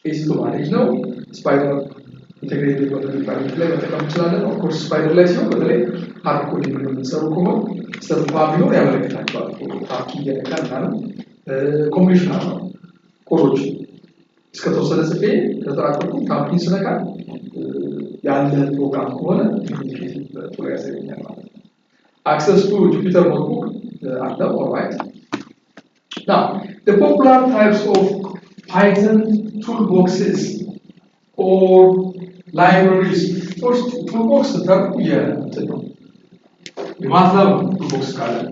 easy to manage ነው ስፓይደር ኢንተግሬትድ በሚባሉት ላይ መጠቀም እንችላለን ኦፍኮርስ ስፓይደር ላይ ሲሆን በተለይ ሃርድ ኮዲንግ የምንሰሩ ከሆነ ስተት ቢኖር ያመለክታቸዋል ታኪ እየነካን ማለት ኮምቢኔሽን ነው ኮዶች እስከ ተወሰነ ጽፌ ከተራቀቁ ታኪ ስለካ ያለ ፕሮግራም ከሆነ ኢንዲኬቲቭ ቶሎ ያሳየኛል ማለት ነው access to Jupyter notebook alright now the popular types of Python toolboxes or libraries first toolbox term the MATLAB toolbox color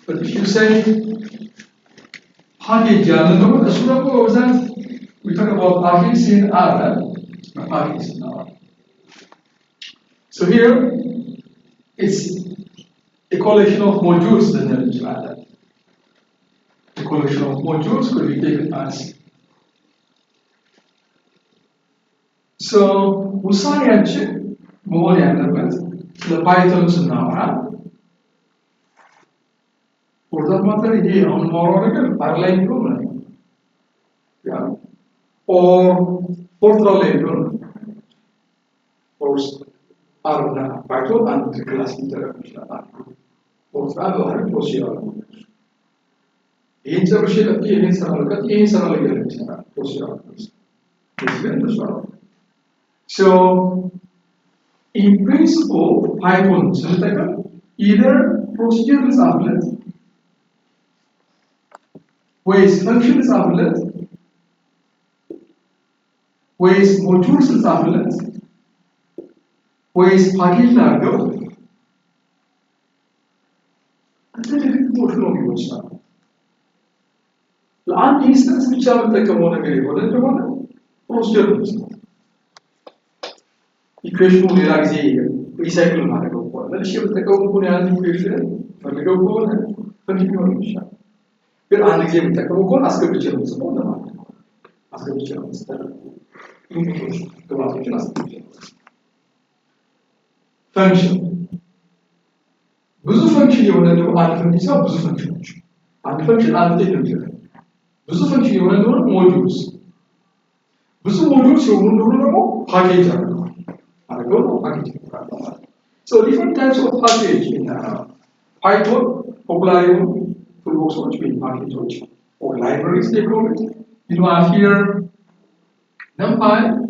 but if you say package we talk about packages in R packages in R so here it's a collection of modules a collection of modules could be taken as so ውሳኔያችን መሆን ያለበት ስለ ፓይተን ስናወራ ፎርዛት ማተር ይሄ አሁን ማውራው ነገር ፓራላይን ነው ያ ኦር ፎርትራል ላይ ነው ኦርስ አርና ፓይተን አንድ ክላስ ኢንተረፕት ይችላል ፎርትራል ወይ ፕሮሲጀር ይሄን ጨርሼ ቀጥዬ ይሄን ሰራለሁ ይሄን ሰራለሁ ይችላል ፕሮሲጀር So, in principle, Python either procedure is applet, ways function is applet, ways modules is applet, ways package largo, and then the portion of your stuff. Land instance which are like a one procedure. Equation ሌላ ጊዜ ሪሳይክል ማድረገው ከሆነ ለሽ የምትጠቀሙ ከሆነ ያን ኢኩዌሽን ፈልገው ከሆነ ፈልገው ነው ይችላል ግን አንድ ጊዜ የምትጠቀሙ ከሆነ አስገብቼ ነው የምጽፈው ለማለት ነው አስገብቼ ነው የምጽፈው ኢንዲኬሽን ግባቶችን አስገብቼ ፈንክሽን ብዙ ፈንክሽን የሆነ ነው አንድ ፈንክሽን ብዙ ፈንክሽኖች አንድ ፈንክሽን አንድ ቴክ ነው ይችላል ብዙ ፈንክሽን የሆነ ነው ሞጁልስ ብዙ ሞጁልስ የሆኑ ደግሞ ፓኬጅ አለ package. So different types of package in Python, popular toolbox which mean package or libraries they call it. You have here NumPy.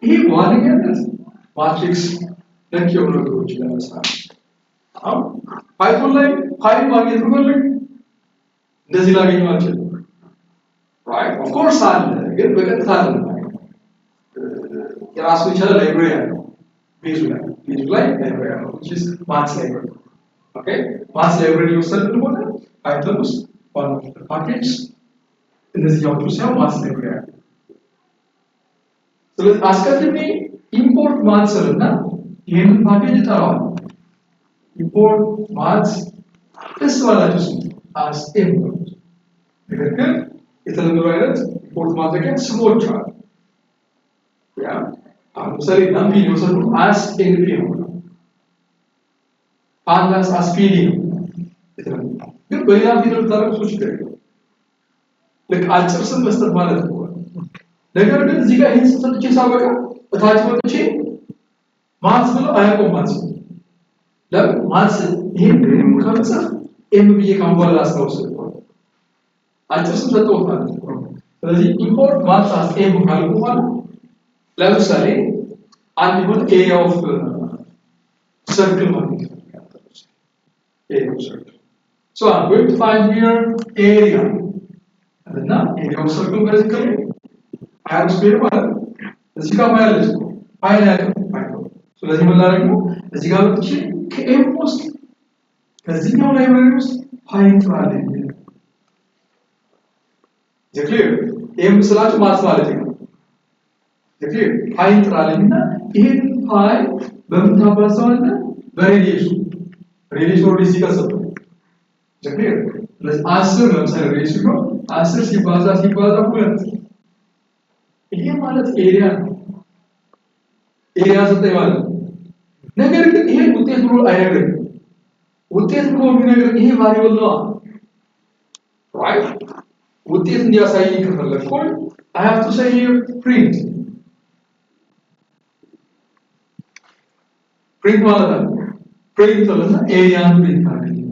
Here one again is matrix. Thank you very much. Python like Python like does it like much? Right? Of course, get better. የራሱ የቻለ ላይብረሪ አለው ቤዙ ላይ ላይብረሪ አለው which is maths library okay maths library ወሰድን ሆነ ፓይተን ውስጥ one of the package እነዚህ ያውጡ ሲያው maths library አለው ስለዚህ አስቀድሜ import maths እና ይሄንን ፓኬጅ ጠራዋል import maths ደስ ባላችሁ as input ነገር ግን የተለመደው አይነት import ማድረጊያ ስሞች አሉ ያ I'm sorry, NumPy user as NP. Pandas as PD. But when you have to do switch like answer some Mr. Malat. Later, Ziga hints to the Chisabaka, attachment to chain. Maths will I have maths. Love maths him comes up. MB Kambal as also. Answer some the total. The import maths as M Kalkuman. ለምሳሌ አንድ ይሁን area of circle ማለት ነው area of circle so I'm going to find here area እና area of circle basically I have square ማለት እዚህ ጋር ማለት ነው ፓይ ላይ ነው ስለዚህ ምን ላደርግ ነው እዚህ ጋር ወጥቼ ከኤም ውስጥ ከዚህኛው ላይብረሪ ውስጥ ፓይ ትራለኝ is clear ኤም ስላችሁ ማለት ነው Okay, pi እንጥራለንና ይሄን pi በምን ታባዛውና በሬዲየሱ ሬዲየሱ ወዲህ ሲቀሰው Okay, ለዚህ 10 ለምሳሌ ሬዲየሱ ነው 10 ሲባዛ 2 ይሄ ማለት ኤሪያ ነው ኤሪያ ዘጠኝ ማለት ነገር ግን ይሄ ውጤት ብሎ አይነግርም ውጤት ብሎ የሚነግር ይሄ ቫሪያብል ነው right ውጤት እንዲያሳይ ከፈለኩኝ I have to say here print ማለት ነው print ለና ኤሪያን print አድርግልኝ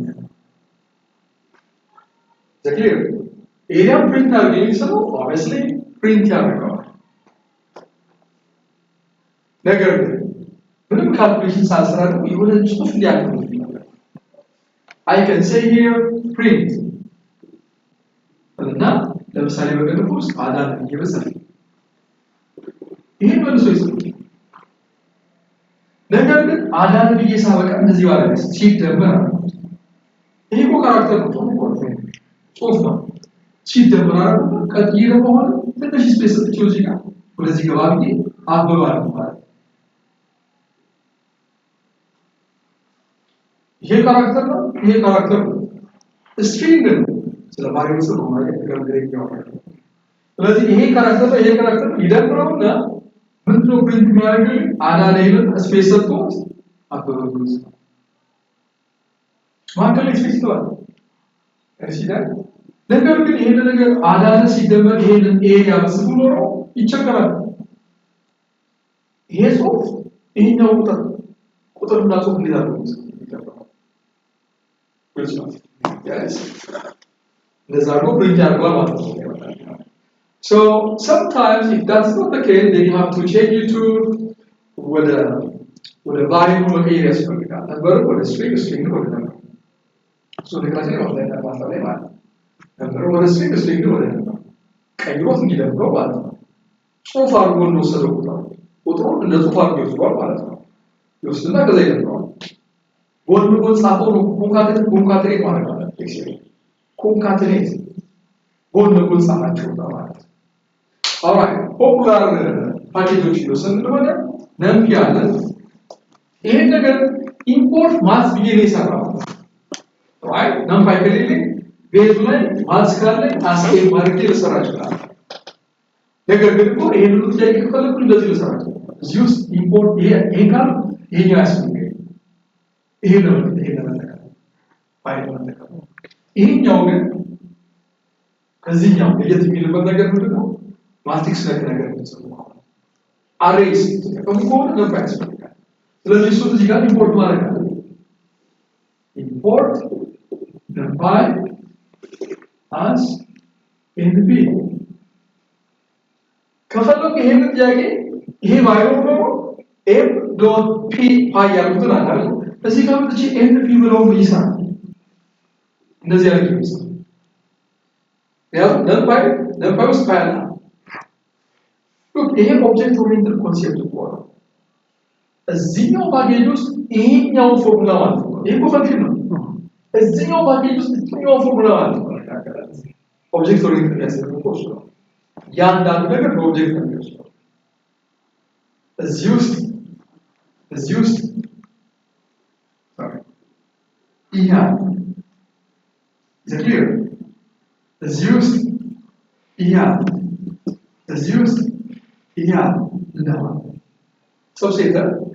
clear ኤሪያን print አድርግልኝ ሰው obviously print ያደርገዋል ነገር ግን ምንም ካልኩሌሽን ሳልሰራ ደግሞ የሆነ ጽሁፍ ሊያቀርብ I can say here print እና ለምሳሌ በገለፉ ውስጥ አዳን ይበዛል ይሄ መልሶ ይሰጣል ነገር ግን አዳን በየሳበቃ እንደዚህ ባለስ ሲደመር ይሄ እኮ ካራክተር ነው ጽሁፍ ነው ሲደመር ቀጥይ ደግሞ ሆነ ትንሽ ስፔስ ሰጥቼው እዚህ ጋር ወደዚህ ገባ ብዬ አበባል ማለት ይሄ ካራክተር ነው ይሄ ካራክተር ነው ስትሪንግ ነው ስለማሪውስ ነው ማለት ገርገረኛው ስለዚህ ይሄ ካራክተር ይደምረውና ምንድነው ፕሪንት የሚያደርግልኝ አዳላይልን ስፔስ ሰጥቶት አበበሉት ማከለ ስፔስ ተዋል እሺ ነገር ግን ይሄን ነገር አዳለ ሲደመር ይሄንን ኤሪያ በስሙ ኖሮ ይቸገራል ይሄ ጽሁፍ ይሄኛው ቁጥር እና ጽሁፍ ሊዳሩ Yes. There's a print diagram. So sometimes if that's not the case, then you have to change it to with a variable areas for the number or a string or the number. So the question of that number or a string or the number. Can you also give them go on? So far, one knows the root. And so far, you still not the same. One will sample concatenate one another. Concatenate. One will sample. Alright, popular package use and Nampiana. In the import must be in around. Right? Nampikali, baseline, masculine, as a market sarajka. Negative, able to take a color to the saraj. Use import here, income, in your aspect. ይሄ ነው ፋይል ማለት ነው ይሄኛው ግን ከዚህኛው ለየት የሚልበት ነገር ምንድነው ማትሪክስ ነገር ነው አሬስ ተቀምጦ ነው ያስፈልጋል ስለዚህ እሱ እዚህ ጋር ኢምፖርት ማድረግ አለ ኢምፖርት ፋይል as np ከፈለኩ ይሄን ጥያቄ ይሄ ባይሆን ነው m.p ፋይል ያሉትን አለ እዚህ ጋር ብቻ np ብለው ይሰራል እንደዚህ ያለው ይሰራል ያው ለምሳሌ ውስጥ ፋይል ነው ይሄ ኦብጀክት ኦሪየንትድ ኮንሴፕት ነው እዚህኛው ፓኬጅ ውስጥ ይሄኛው ፎርሙላ ማለት ነው ይሄ ፈንክሽን ነው እዚህኛው ፓኬጅ ውስጥ ይሄኛው ፎርሙላ ማለት ነው ኦብጀክት ኦሪየንትድ ያሰብነው ኮርስ ነው ያንዳንዱ ነገር በኦብጀክት ነው የሚወስደው እዚህ ውስጥ Yeah. Is it clear? Is used. Yeah. Is used. Yeah. No. So say that.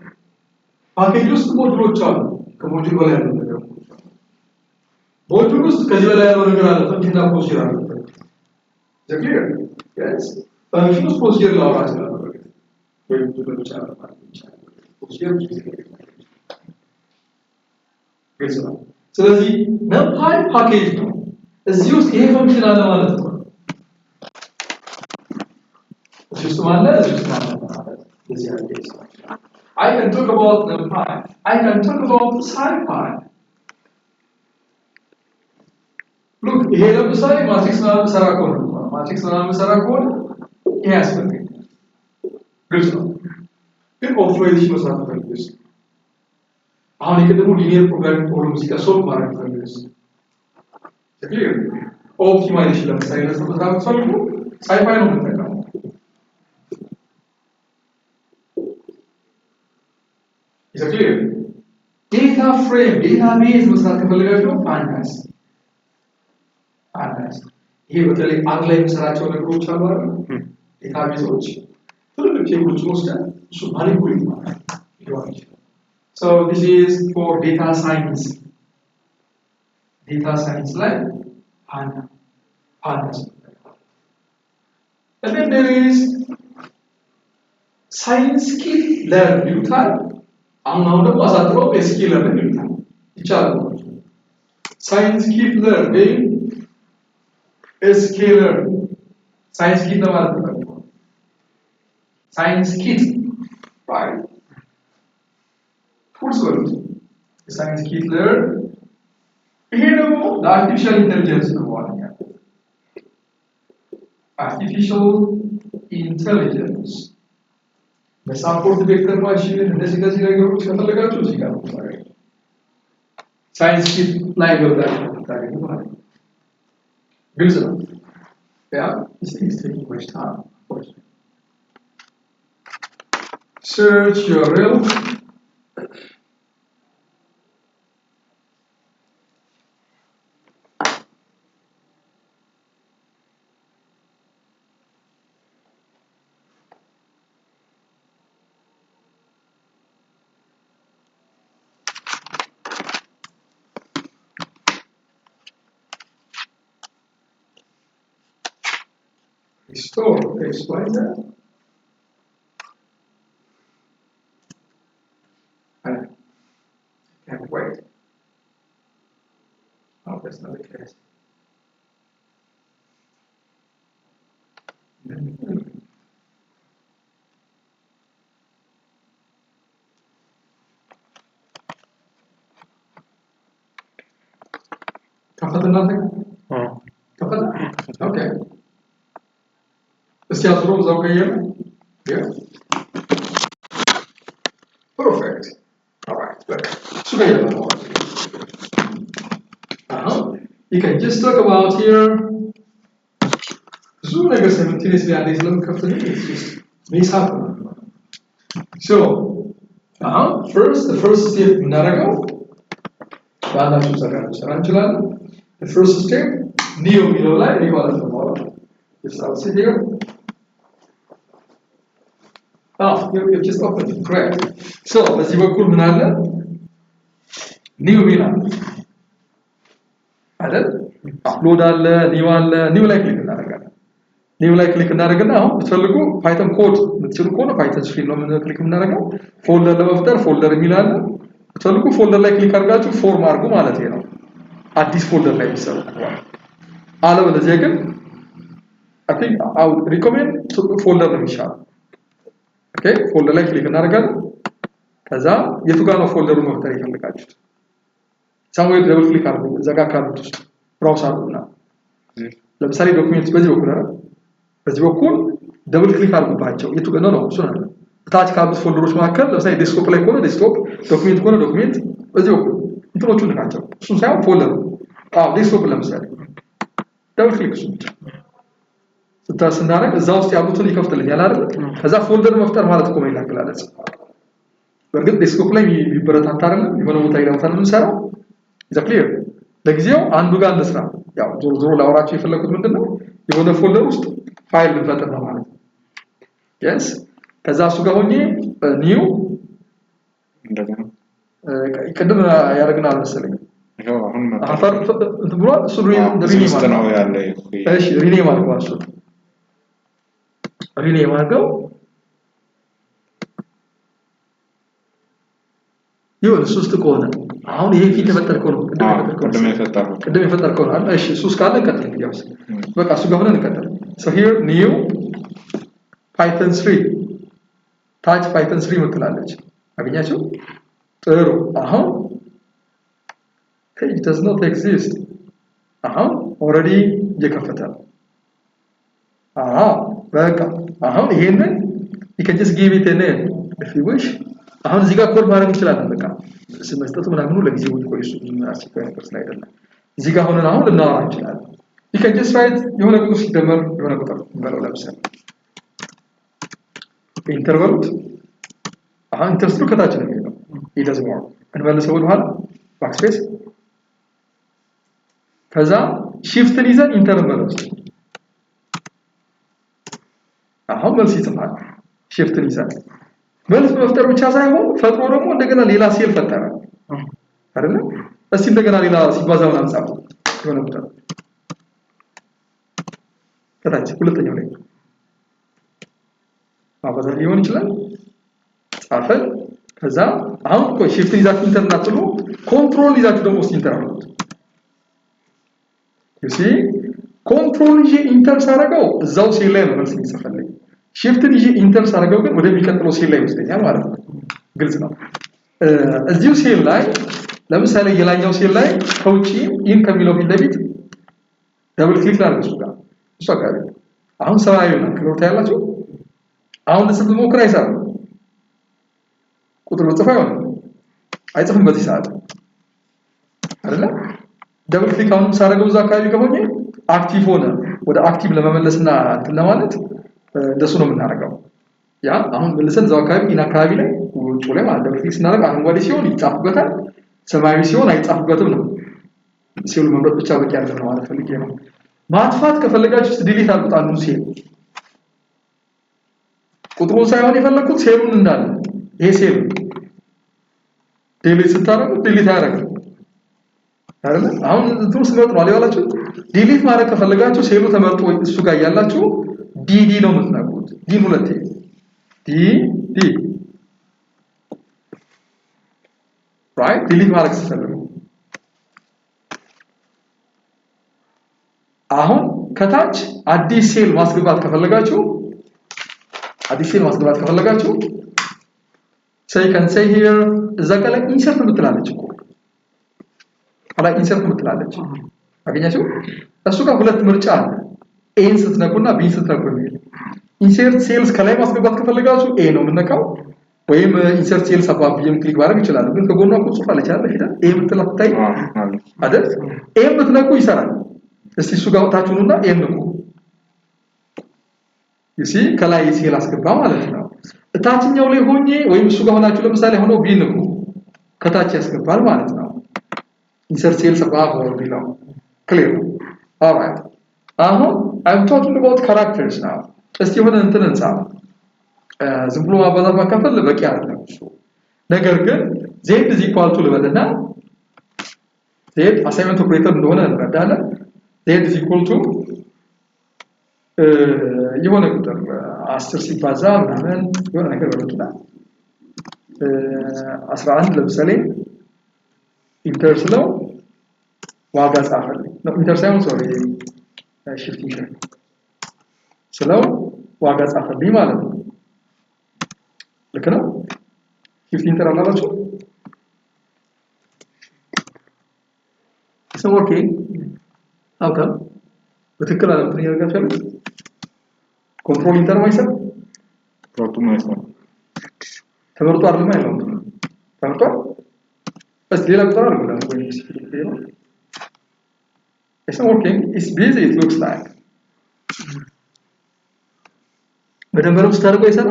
Package used to module chal. Module wala hai. Module used kaji wala hai wala kara. So kinda posira. Is it clear? Yes. Function used posira la aaj la. Wait to the chal. Posira. ስለዚህ ነምፓይ ፓኬጅ ነው እዚህ ውስጥ ይሄ ፈንክሽን አለ ማለት ነው እዚህ ውስጥ ማለት እዚህ አለ I can talk about numpy I can talk about scipy look ይሄ ለምሳሌ ማትሪክስ ምናምን ሰራ ከሆነ ይሄ ያስፈልጋል ግልጽ ነው ግን ኦፕቲማይዜሽን መስራት ፈልገሽ አሁን የቀደሙ ሊኒየር ፕሮግራሚንግ ፕሮብሌምስ ጋር ሶልቭ ማድረግ ፈልገሽ ክሊር ኦፕቲማይዜሽን ለምሳሌ ለመስራት ፈልጉ ሳይፋይ ነው የምትጠቀመው is clear data frame database መስራት ከፈለጋችሁ ፓንዳስ ይሄ በተለይ አግላይ መስራቸው ነገሮች አሉ አይደል ዳታቤዞች ትልልቅ ቴብሎች ወስደን እሱ ማኒፑሌት ማለት ይሆናል So this is for data science. Data science like pandas. And then there is science skill learn ይሉታል። አሁን ደግሞ አሳጥረው skill learn ይሉታል። ይቻላል። science skill learn ወይም skill learn science skill ለማለት ነው። science kit right full solution science kit learn ይሄ ደግሞ artificial intelligence ነው ማለት ነው። artificial intelligence በሳፖርት ቬክተር ማሽን እንደዚህ ነገሮች ከፈለጋችሁ እዚህ ጋር ሳይንስ ኪት ላይ ገብታችሁ ታገኙ ማለት ነው። ግልጽ ነው። ያ is taking much time. Search your real restore XYZ. I can't wait. Oh, that's not the case. كفت nothing? كفت? Okay. Is die afroom zo kan je? Yeah. Perfect. All right. Good. So kan je dat nog? You can just talk about here. Zo lekker 17 is weer deze leuk kafte. It's just niks happen. So, first the first step narago. Banda susah. The first step neo milola ini kalau semua. Just I'll sit here. You're just open. Correct. So, በዚህ በኩል ምን አለ? ኒው ሚና አይደል? አፕሎድ አለ፣ ኒው አለ። ኒው ላይ ክሊክ እናደርጋለን። ኒው ላይ ክሊክ እናደርግና አሁን ብትፈልጉ ፓይተን ኮድ የምትችሉ ከሆነ ፓይተን ስክሪን ነው ምን ክሊክ የምናደርገው። ፎልደር ለመፍጠር ፎልደር የሚል አለ። ብትፈልጉ ፎልደር ላይ ክሊክ አድርጋችሁ ፎርም አድርጉ ማለት ነው። አዲስ ፎልደር ላይ የሚሰሩ አለበለዚያ ግን I think I would recommend ፎልደር ነው የሚሻለው። ኦኬ ፎልደር ላይ ክሊክ እናደርጋለን። ከዛ የቱ ጋር ነው ፎልደሩን መፍጠር የፈለጋችሁት? ሳምዌር ደብል ክሊክ አድርጉ። እዛ ጋር ካሉት ውስጥ ብራውዝ አድርጉና ለምሳሌ ዶክመንት በዚህ በኩል አይደል? በዚህ በኩል ደብል ክሊክ አድርጉባቸው። የቱ ጋር ነው እሱ ነው። ታች ካሉት ፎልደሮች መካከል ለምሳሌ ዴስክቶፕ ላይ ከሆነ ዴስክቶፕ፣ ዶክመንት ከሆነ ዶክመንት በዚህ በኩል እንትኖቹን ልካቸው። እሱን ሳይሆን ፎልደሩ ዴስክቶፕ ለምሳሌ ደብል ክሊክ እሱ ብቻ ስታስናረግ እዛ ውስጥ ያሉትን ይከፍትልኛል አይደል? ከዛ ፎልደር መፍጠር ማለት እኮ ነው ይላክላለች። በርግጥ ዴስክቶፕ ላይ ቢበረታታ አይደለም የሆነ ቦታ ይላውታል እንሰራው is clear ለጊዜው አንዱ ጋር እንስራ። ያው ዞሮ ላውራችሁ የፈለኩት ምንድነው የሆነ ፎልደር ውስጥ ፋይል ልፈጥር ነው ማለት ነው። yes ከዛ እሱ ጋር ሆኜ ኒው እንደገና ቅድም ያደርግናል መሰለኝ ይሄው አሁን አፈር ብሎ እሱ ሪኔም ነው ያለ እሺ ሪኔም አድርገው እሱ ሪኔም አድርገው ይሁን ሶስት ከሆነ አሁን ይሄ ፊት ተፈጠርከው ነው ቅድም የፈጠርከው ነው እሺ ሱስ ካለ እንቀጥል እንግዲያውስ በቃ እሱ ጋር ሆነን እንቀጥል so here new python 3 ታች python 3 ምትላለች አገኛችሁ ጥሩ አሁን page does not exist አሁን already እየከፈተ ነው በቃ አሁን ይሄንን you can just give it a name if you wish አሁን እዚህ ጋር ኮድ ማድረግ እንችላለን በቃ መስጠቱ ምናምን ነው ለጊዜው ቆይሱ አስቸኳይ ነገር ስላይደለ እዚህ ጋር ሆነን አሁን ልናወራ እንችላለን you can just write የሆነ ቁጥር ሲደመር የሆነ ቁጥር እንበለው ለምሳሌ ኢንተርቫሉት አሁን ኢንተርስትሩ ከታች ነው የሚለው it doesn't work እንመልሰው ወደ ኋላ ባክስፔስ ከዛ shiftን ይዘን ኢንተርቫሉት አሁን መልስ ይጽፋል shiftን ይዘን መልስ መፍጠር ብቻ ሳይሆን ፈጥሮ ደግሞ እንደገና ሌላ ሴል ፈጠረ አይደል እስቲ እንደገና ሌላ ሲባዛውን አንጻፍ የሆነ ቁጥር ከታች ሁለተኛው ላይ ማባዛት ሊሆን ይችላል ጻፈን ከዛ አሁን እኮ shift ይዛችሁ ኢንተር እናጥሉ ኮንትሮል ይዛችሁ ደግሞ ኢንተር አሉት you see ኮንትሮል ይዤ ኢንተር ሳረጋው እዛው ሴል ላይ ነው መልስ የሚጽፈልኝ shift ይዤ ኢንተር ሳረጋው ግን ወደሚቀጥለው ሴል ላይ ይወስደኛል ማለት ነው ግልጽ ነው እዚሁ ሴል ላይ ለምሳሌ የላኛው ሴል ላይ ከውጪ ኢን ከሚለው ፊት ለፊት ደብል ክሊክ ላድርግ እሱ አካባቢ አሁን ሰማያዊ ነው ክሎታ ያላችሁ አሁን ለስብ ሞክራ ይሳል ቁጥር ጽፋ ይሆን አይጽፍም በዚህ ሰዓት አይደለ ደብል ክሊክ አሁን ሳረገው እዛ አካባቢ ከሆነ አክቲቭ ሆነ ወደ አክቲቭ ለመመለስና ለማለት እንደሱ ነው የምናደርገው ያ አሁን መልሰን እዛው አካባቢ ኢና አካባቢ ላይ ውጭ ላይ ማለት ደብል ክሊክ ስናደርግ አረንጓዴ ሲሆን ይጻፍበታል ሰማያዊ ሲሆን አይጻፍበትም ነው ሲሉ መምረጥ ብቻ በቂ አይደለም ማለት ፈልጌ ነው ማጥፋት ከፈለጋችሁ ዲሊት አድርጉት አንዱ ሴል ቁጥሩን ሳይሆን የፈለኩት ሴሉን እንዳለ ይሄ ሴል ዲሊት ስታደርጉ ዲሊት ያደርጋል አይደል አሁን እንትሩ ስመርጥ ነው አለዋላችሁ ዲሊት ማድረግ ከፈለጋችሁ ሴሉ ተመርጦ እሱ ጋር ያላችሁ ዲዲ ነው የምትነኩት ዲ ሁለቴ ዲ right ዲሊት ማድረግ ስትፈልጉ አሁን ከታች አዲስ ሴል ማስገባት ከፈለጋችሁ say you can say here እዛ ጋር ላይ ኢንሰርት ምትላለች እኮ አላ ኢንሰርት ምትላለች አገኛችሁ እሱ ጋር ሁለት ምርጫ አለ ኤን ስትነኩና ቢ ስትነኩ ነው ኢንሰርት ሴልስ ከላይ ማስገባት ከፈለጋችሁ ኤ ነው የምነካው ወይም ኢንሰርት ሴልስ አባብ ቢም ክሊክ ባረግ ይችላል ግን ከጎኗ እኮ ጽሁፍ አለች አይደል ሄዳ ኤ ምትላታይ አይደል ኤ ምትነኩ ይሰራል እስቲ እሱ ጋር ወጣችሁና ኤ ንኩ ይሲ ከላይ ሴል አስገባ ማለት ነው ታችኛው ላይ ሆኜ ወይም እሱ ጋር ሆናችሁ ለምሳሌ ሆኖ ቢ ንኩ ከታች ያስገባል ማለት ነው insert cells above or below clear all right አሁን I'm talking about characters now እስቲ ሆነ እንትን እንጻፍ ዝም ብሎ ማባዛት ማከፈል በቂ አይደለም እሱ ነገር ግን z is equal to ልበልና z assignment operator እንደሆነ እንረዳለን z is equal to የሆነ ቁጥር 10 ሲባዛ ምናምን የሆነ ነገር በሉትና 11 ለምሳሌ ኢንተር ስለው ዋጋ ጻፈልኝ ነው ኢንተር ሳይሆን ሶሪ ሽፍት ኢንተር ስለው ዋጋ ጻፈልኝ ማለት ነው ልክ ነው ሽፍት ኢንተር አላላችሁ is working how come በትክክል አለምትን ያደርጋችኋል ኮንትሮል ኢንተር ማይሰር ፕሮቱ ማይሰር ተመርጦ አይደለም አይለው ተመርጦ በስ ሌላ ቁጥር አይደለም ወይ ነው it's not working it's busy it looks like በደንበሩ ስታርጎ ይሰራ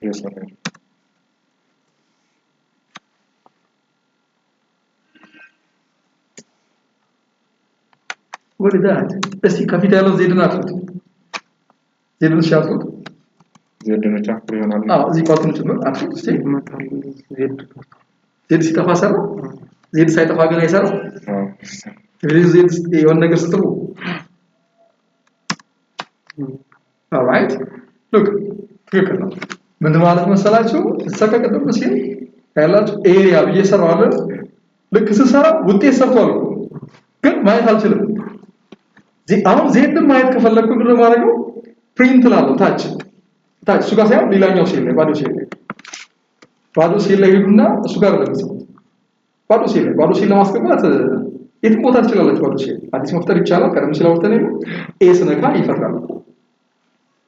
yes sir what is that እስቲ ከፊት ያለው ዜድን አጥፉት ዜድን ሻጥፉት ዜድን ቻፕ ይሆናል እዚህ ቋቱን ጭምር አጥፉት እስቲ ዜድ ሲጠፋ ሰራ ዜድ ሳይጠፋ ግን አይሰራም ዜድ የሆነ ነገር ስትሉ all right look ትክክል ነው ምን ማለት መሰላችሁ ተሰከከተም ሲል ያላችሁ ኤሪያ በየሰራው አይደል ልክ ስሰራ ውጤት ሰርቷል ግን ማየት አልችልም አሁን ዜድን ማየት ከፈለኩ ምን ማድረገው ፕሪንት ላለው ታች እሱ ጋር ሳይሆን ሌላኛው ሴል ላይ ባዶ ሴል ላይ ሄዱና እሱ ጋር ለምሳሌ ባዶ ሴል ለማስገባት የትም ቦታ ትችላላችሁ ባዶ ሴል አዲስ መፍጠር ይቻላል ቀደም ሲል አውርተን ነው ኤስ ነካ ይፈጥራል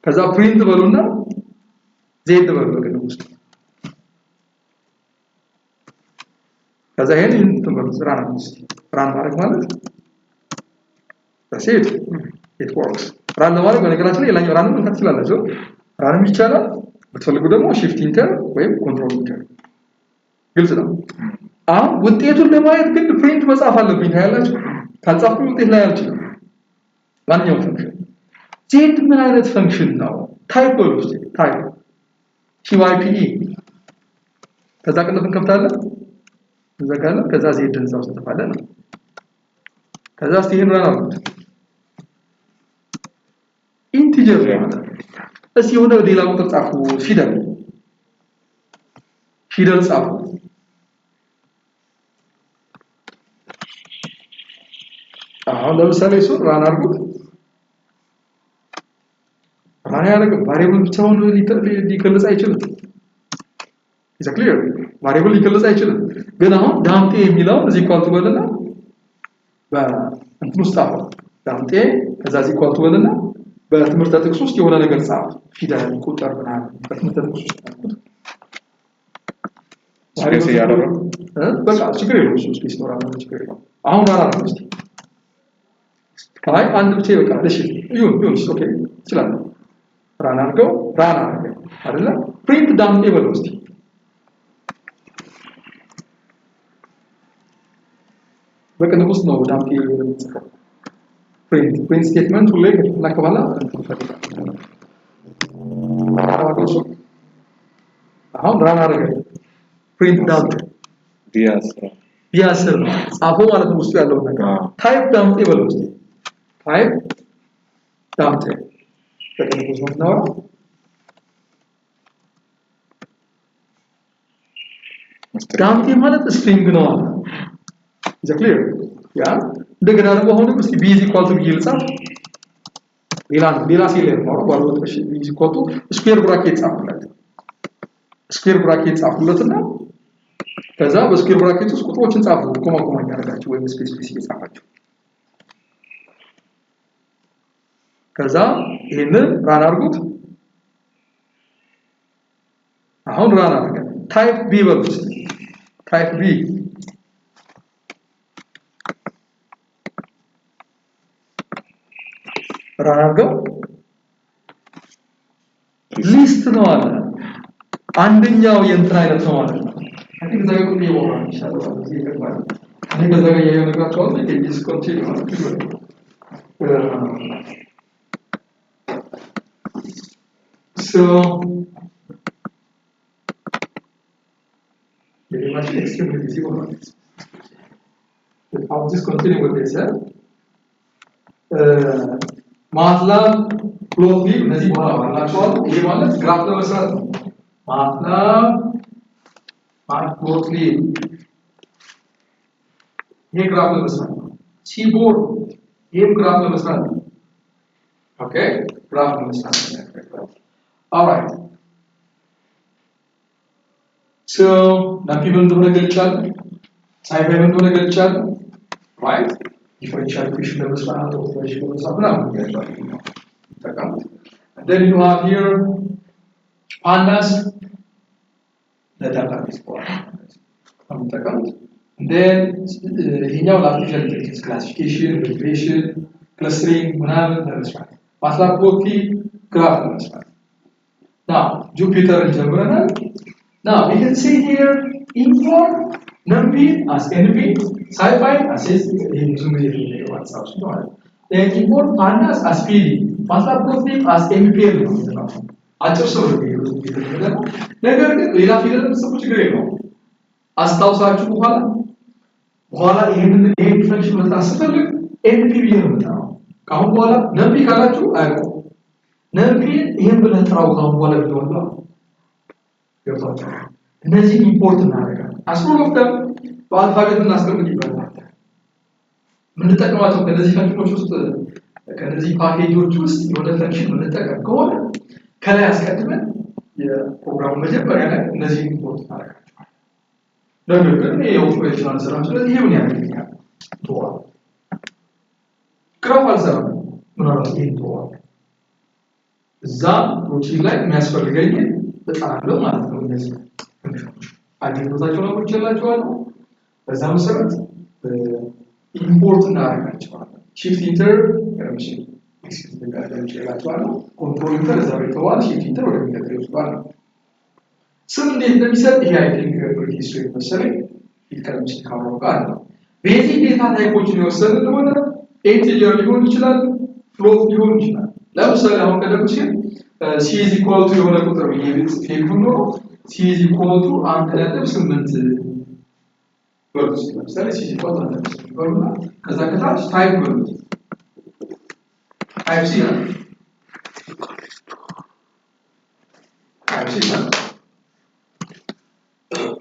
ከዛ ፕሪንት በሉና ዜድ በሉ ነው ውስጥ ከዛ ይሄን ትምህርት ስራ ነው ራን ማድረግ ማለት that's it works ራን ለማድረግ በነገራችን ላይ ሌላኛው ራንን እንከት ትችላላችሁ ራንም ይቻላል ብትፈልጉ ደግሞ shift enter ወይም control enter ግልጽ ነው አሁን ውጤቱን ለማየት ግን ፕሪንት መጻፍ አለብኝ ታያላችሁ ካልጻፍኩ ውጤት ላይ አልችልም ማንኛውም ፈንክሽን ዜድ ምን አይነት ፈንክሽን ነው ታይፕ ውስጥ ታይፕ type ከዛ ቀጥለን ከፍታለን እንዘጋለን ከዛ ዜድን ጻፍ ተፋለን ከዛ እስቲ ይሄን ራን አውጥ ኢንቲጀር ማለት እስቲ የሆነ ሌላ ቁጥር ጻፉ ፊደል ጻፉ አሁን ለምሳሌ እሱ ራን አድርጉት ራን ያደርግ ቫሪያብል ብቻውን ሊገልጽ አይችልም is clear ቫሪያብል ሊገልጽ አይችልም ግን አሁን ዳምጤ የሚለው እዚህ ኳልቱ በልና በእንትን ውስጥ አሁን ዳምጤ ከዛ እዚህ ኳልቱ በልና በትምህርት ጥቅስ ውስጥ የሆነ ነገር ጻፍ ፊደል ቁጥር ምናምን በትምህርት ጥቅስ ውስጥ ስፔስ ያደረገው በቃ ችግር የለውም እሱ ስፔስ ነው ራሱ ችግር የለውም አሁን ራራ ነው እስቲ አይ አንድ ብቻ በቃ እሺ ይሁን ኦኬ ይችላል ራን አድርገው አይደለ ፕሪንት ዳምጤ በለው እስቲ በቅንፍ ውስጥ ነው ዳምጤ የምትጽፈው ፕሪንት ስቴትመንት ሁሌ ከተላከባላ አሁን ራን አድርገ ፕሪንት ዳምጤ ቢያስር ነው ጻፎ ማለት ነው ውስጥ ያለው ነገር ታይፕ ዳምጤ በለው እስቲ ታይፕ ዳምጤ በቅንፍ ውስጥ ነው ዳምጤ ማለት ስትሪንግ ነው is clear ያ እንደገና ደግሞ አሁንም እስቲ b is equal to b ይልጻፍ ሌላ ሴል ነው ባለው ተሽ b is equal to ስኩዌር ብራኬት ጻፉለትና ከዛ በስኩዌር ብራኬት ውስጥ ቁጥሮችን ጻፉ ኮማ ያደርጋችሁ ወይም ስፔስ እየጻፋችሁ ከዛ ይሄንን ራን አድርጉት አሁን ራን አድርገ ታይፕ b በሉት ታይፕ b ራን አድርገው ሊስት ነው አለ አንደኛው የእንትን አይነት ነው ማለት ነው አይ ቲንክ ዛሬ ቁጥር ይወራል ኢንሻአላህ እዚህ ይገባል እኔ ከዛ ጋር ያየው ነገር አጥቷል ከዲስ ኮንቲኒው ማለት ነው so very much extremely busy one I'll just continue with this ማትላብ ፕሎትሊ እነዚህ በኋላ ባላችኋል ይሄ ማለት ግራፍ ለመስራት ነው ማትላብ ፕሎትሊ ይሄ ግራፍ ለመስራት ነው ሲቦርድ ይሄ ግራፍ ለመስራት ነው ኦኬ ግራፍ ለመስራት ነው alright so ናፒብል እንደሆነ ገልጫለሁ ሳይፋይ እንደሆነ ገልጫለሁ right differential equation ለመስራት ነው differential ለመስራት and then you have here pandas the database for and then ይሄኛው artificial intelligence classification regression clustering ምናምን ለመስራት ማትላብ ፕሎት ግራፍ ለመስራት now Jupyter ጀምረናል now we can see here import numpy as np scipy as then import pandas as pd matlab plotly as mpl ነው አጭር ሰው ነው ነገር ግን ሌላ ፊደል ተጽፎ ችግር የለውም አስታውሳችሁ በኋላ ይሄን ፈንክሽን መስራት ስትፈልግ np ብዬ ነው የምጠራው ካሁን በኋላ numpy ካላችሁ አይቆም numpy ይሄን ብለህ ጥራው ካሁን በኋላ ቢሆንላ ገብቷችሁ እነዚህ ኢምፖርት እናደርጋለን አስሮል ኦፍ ደም በአልፋቤት እናስቀምጥ ይባላል ምን ተጠቅማቸው ከነዚህ ፈንክሽኖች ውስጥ ከነዚህ ፓኬጆች ውስጥ የሆነ ፈንክሽን ምን ተጠቅም ከሆነ ከላይ አስቀድመን የፕሮግራሙ መጀመሪያ ላይ እነዚህ ኢምፖርት እናደርጋቸዋለን ነገር ግን የኦፕሬሽናል ስራችን ስለዚህ ይሄ ምን ያደርጋል ቶዋ ግራፍ አልሰራም ምናልባት ይሄ ቶዋ እዛ ሩቲን ላይ የሚያስፈልገኝ በጣም ማለት ነው እነዚህ ፈንክሽኖች አዲግሮታቸው ነው ይችላልዋል በዛ መሰረት ኢምፖርት እናደርጋቸዋለን shift enter ረምሽን ኤክስኪዩት እናደርጋቸዋለን ኮንትሮል ኢንተር እዛ በተዋል shift enter ወደ ሚከተለው ይወስዳል ስም እንዴት እንደሚሰጥ ይሄ አይ ቲንክ ሪጂስትሪ መሰለኝ ይከረምሽን ካወራው ጋር ነው ቤዚክ ዴታ ታይፖችን የወሰደ እንደሆነ ኢንቲጀር ሊሆን ይችላል ፍሎት ሊሆን ይችላል ለምሳሌ አሁን ቀደም ሲል c is equal to የሆነ ቁጥር ይሄ ፌክ ነው c is equal to 1.8 በርስ ለምሳሌ c is equal to 1.8 ከዛ ከታች ታይፕ ነው ታይፕ c ሲስተም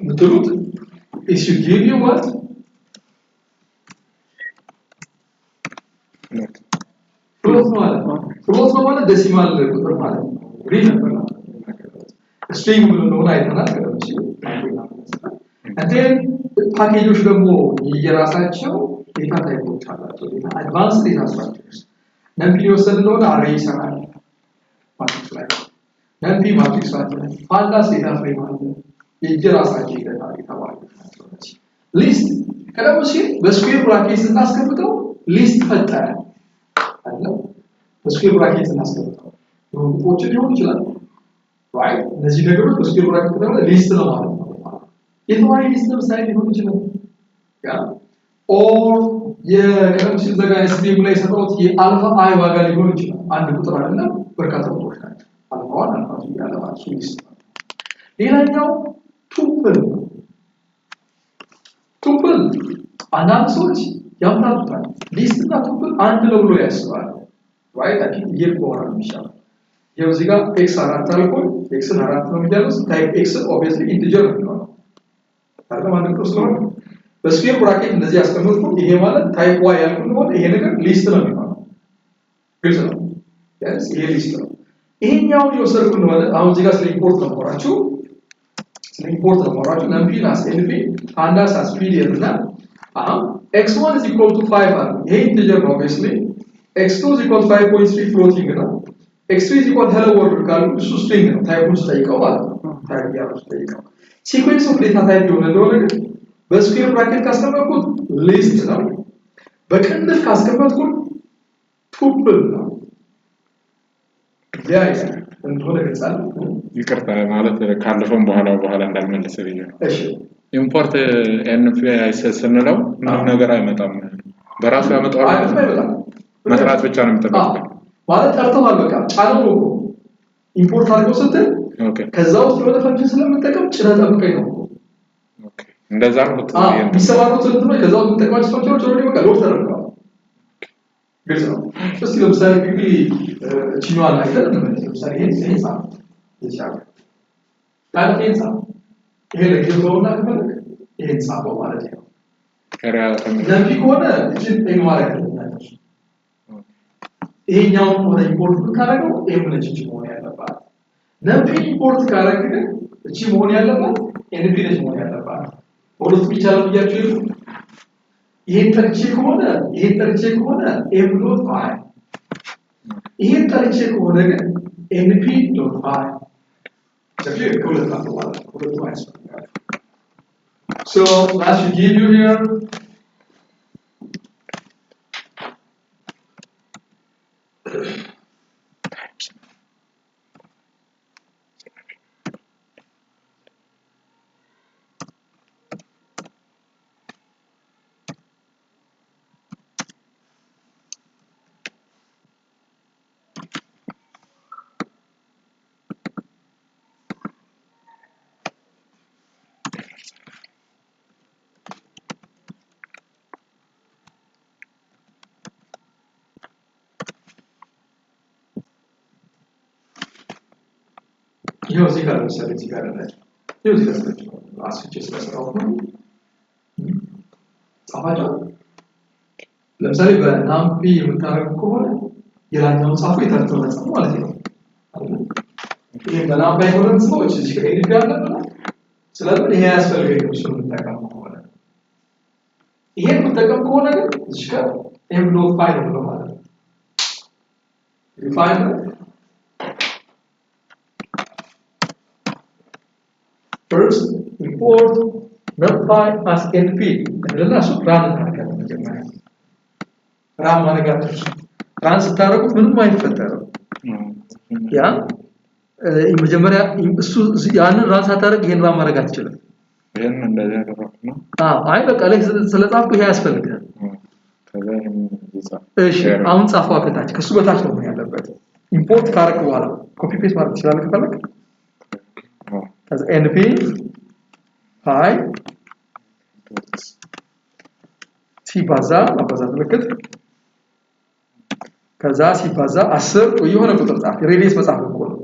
ምትሉት is you give you what float ማለት ዴሲማል ቁጥር ማለት ነው ሪል ነበር string ብሎ አይተናል and then ፓኬጆች ደግሞ የራሳቸው ዴታ ታይፖች አላቸው ዴታ አድቫንስድ ዴታ ስትራክቸርስ ነምፒ ወሰድነው አሬ ይሰራል ማትሪክስ ላይ ነምፒ ማትሪክስ አለ ፓንዳስ ዴታ ፍሬም አለ የራሳቸው ዴታ ይተዋል ሊስት ቀደም ሲል በስኩዌር ብራኬት እናስቀምጠው ሊስት ፈጠረ አይደል በስኩዌር ብራኬት እናስቀምጠው ቁጥሮች ሊሆን ይችላል right እነዚህ ነገሮች በስኩዌር ብራኬት ደግሞ ሊስት ነው ማለት ነው የትዋይ ሊስት ለምሳሌ ሊሆን ይችላል ያ ኦር የቀደም ሲል ዘጋ ኤስቢኤም ላይ ሰጠውት የአልፋ አይ ዋጋ ሊሆን ይችላል አንድ ቁጥር አይደለም በርካታ ቁጥሮች ናቸው አልፋ ዋን አልፋ ቱ ያለ ማለት ሊስት ሌላኛው ቱፕል አንዳንድ ሰዎች ያምናሉታል ሊስት እና ቱፕል አንድ ነው ብሎ ያስባል right አኪ ይቆራ ይሻላል ይሄው እዚህ ጋር x 4 አልቆ x 4 ነው የሚያለው ታይፕ x obviously integer ነው አይደል ማለት ነው ስለሆነ በስኩዌር ብራኬት እንደዚህ ያስቀምጥኩ ይሄ ማለት ታይፕ y ያልኩ ነው ይሄ ነገር ሊስት ነው የሚሆነው ግልጽ ነው ያስ ይሄ ሊስት ነው ይሄኛው የወሰድኩ ነው ማለት አሁን እዚህ ጋር ስለ ኢምፖርት ነው ቆራችሁ import the morat np as np and as period na x1 is equal to 5 a integer obviously x2 is equal to 5.3 floating na x3 is equal to hello world kalu isu string na type us taikaw ba type ya us taikaw sequence of data type yone do ነገር በስኩዌር ብራኬት ካስቀመጥኩት ሊስት ነው በቅንፍ ካስቀመጥኩት ቱፕል ነው ያ እንደሆነ ገጻል ይቅርታ ማለት ካለፈም በኋላ እንዳልመለስ ብዬ ነው እሺ ኢምፖርት ኤንፒ አይሰስንለው ምንም ነገር አይመጣም በራሱ ያመጣው አይመጣም መስራት ብቻ ነው የሚጠበቀው ማለት ጠርተዋል በቃ ጫለው ነው ኢምፖርት አድርገው ስትል ኦኬ ከዛው ስለሆነ ፈንክሽን ስለምንጠቀም ጭነ ጠብቀኝ ነው ኦኬ እንደዛ ነው ቢሰማሩት እንትኑ ከዛው የምንጠቀማቸው ፈንክሽኖች ኦልሬዲ በቃ ሎድ ተደርገዋል ግልጽ ነው እስቲ ለምሳሌ እንግዲህ ቺኗል አይደል ለምሳሌ ይሄ ሳም ይቻላል ታዲያ ይሄ ለጊዜውና ከፈለክ ይሄን ሳበው ማለት ነው ከሪያ ለምቢ ከሆነ እዚህ ጠኝ ማለት ነው ይሄኛው ወደ ኢምፖርት ካደረገው ይሄ ምን እቺ መሆን ያለባት ለምቢ ኢምፖርት ካደረገ ግን እቺ መሆን ያለባት ኤንፒ ነች መሆን ያለባት ሁለት ብቻ ነው ብያችሁ ይሄን ጠርቼ ከሆነ ኤም ዶት አይ ይሄን ጠርቼ ከሆነ ግን ኤንፒ ዶት አይ So as we give you here ይሄው እዚህ ጋር ለምሳሌ እዚህ ጋር አለ ይሄው እዚህ ጋር አስፍቼ ስለሰራው ነው ጻፋቸው ለምሳሌ በናምፒ የምታረጉ ከሆነ የላኛው ጻፉ የታተው ነው ማለት ነው አይደል ይሄ በናምፒ አይሆንም ሰዎች እዚህ ጋር ኤዲት ያለና ስለዚህ ይሄ ያስፈልገው እሱ ተጠቀሙ ከሆነ ይሄን ተጠቀሙ ከሆነ ግን እዚህ ጋር ኤም ዶት ፋይል ነው ማለት ነው ሪፋይን First, import numpy as np. Adalah so run እናደርጋለን መጀመሪያ run ማድረጋችሁ run ስታደርጉት ምንም አይፈጠርም ያ መጀመሪያ እሱ ያንን run ሳታደርግ ይሄን run ማድረግ አትችልም ይሄን እንደዚህ ያደረኩት ነው አይ በቃ ላይ ስለጻፍኩ ይሄ ያስፈልጋል ከዛ ይሄን ይጻፍ እሺ አሁን ጻፈው አከታች ከሱ በታች ነው ያለበት ኢምፖርት ካረክ በኋላ ኮፒ ፔስት ማድረግ ትችላለህ ከፈለክ as np pi ሲባዛ ማባዛት ምልክት ከዛ ሲባዛ 10 የሆነ ቁጥር ጻፍ ሬዲየስ መጻፍ እኮ ነው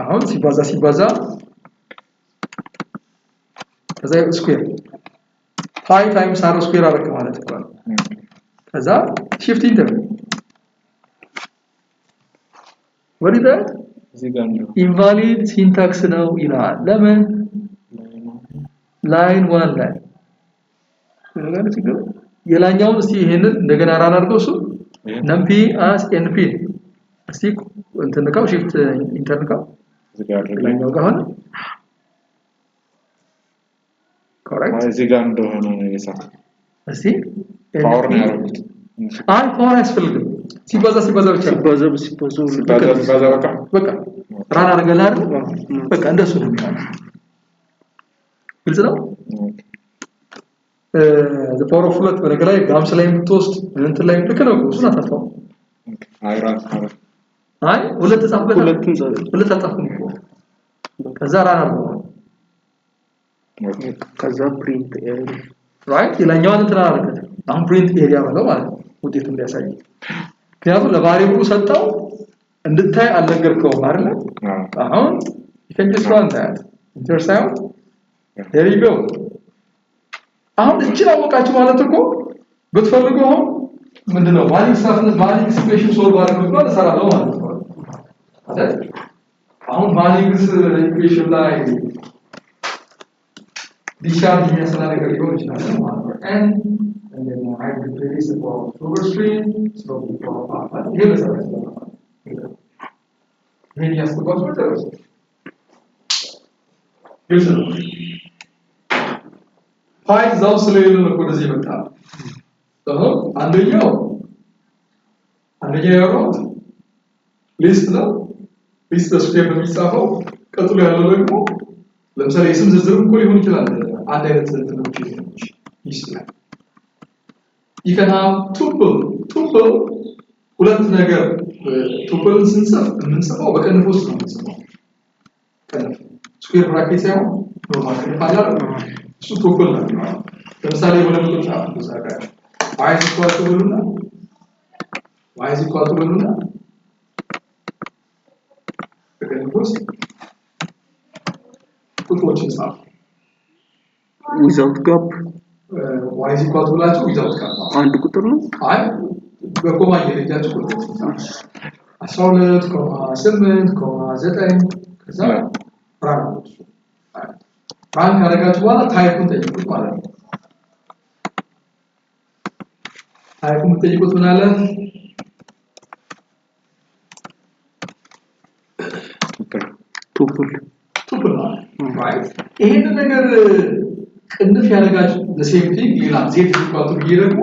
አሁን ሲባዛ ከዛ ስኩዌር ፓይ ታይምስ አር ስኩዌር አደረክ ማለት ነው። ከዛ shift ኢንተር what is that invalid syntax ነው ይላል። ለምን ላይን 1 ላይ ነገር ችግር የላኛውን እስቲ ይሄንን እንደገና ራን አድርገው እሱ ነምፒ as np እስቲ እንትን ነው shift ኢንተር ነው ላኛው ጋር ሆነ correct እዚህ ጋር እንደሆነ የሳት እስቲ ፓወር ነው ያደረኩት አይ ፓወር ያስፈልግም ሲባዛ በቃ ራን አድርገላ አይደል በቃ እንደሱ ነው የሚሆነው ግልጽ ነው the power of flat በነገር ላይ ጋምስ ላይ የምትወስድ እንትን ላይ ልክ ነው እሱን አታፋው አይ ሁለት ጻፍኩኝ ከዛ ራን አድርገው ከዛ ፕሪንት ኤሪያ ራይት የላኛው እንትን አደረገ አሁን ፕሪንት ኤሪያ ማለት ነው ውጤቱ እንዲያሳይ ምክንያቱም ለቫሪያብሉ ሰጣው እንድታይ አልነገርከውም አይደል አሁን you can just run that enter sound there you go አሁን እቺን አወቃችሁ ማለት እኮ ብትፈልጉ አሁን ምንድነው ቫሊንግ ኢኩዌሽን ሶልቭ አድርገው ነው ለሰራለው ማለት ነው አይደል አሁን ቫሊንግ ኢኩዌሽን ላይ ዲሻርጅ የሚያሰላ ነገር ሊሆን ይችላል ማለት ነው and then I will release the power over stream so the power up here is when you ask the boss what else here's it five zones ስለሌለ ነው ወደዚህ መጣ አንደኛው ያለው ሊስት ነው ሊስት ስፔስ ነው የሚጻፈው ቀጥሎ ያለው ደግሞ ለምሳሌ የስም ዝርዝር እኮ ሊሆን ይችላል አንድ አይነት እንትኖች ይችላል you can have tuple ሁለት ነገር ቱፕልን ስንጽፍ የምንጽፈው በቅንፍ ውስጥ ነው የምንጽፈው ቅንፍ ስኩዌር ብራኬት ሳይሆን ኖርማል ቅንፍ አለ እሱ ቱፕል ነው ለምሳሌ ሁለት ቁጥር ጻፍ ተሳካችሁ y is equal to በሉና በቅንፍ ውስጥ ቁጥሮችን ጻፍ without gap y is equal to ብላችሁ without gap አንድ ቁጥር ነው አይ በኮማ እየለያችሁ ቁጥሮችን ጻፍ 12,8,9 ከዛ ራን ካደረጋችሁ በኋላ ታይፑን ጠይቁት ማለት ነው ታይፑን ጠይቁት ምን አለ ቱፕል right ይሄን ነገር ቅንፍ ያደርጋችሁ the same thing ሌላ z equal to ደግሞ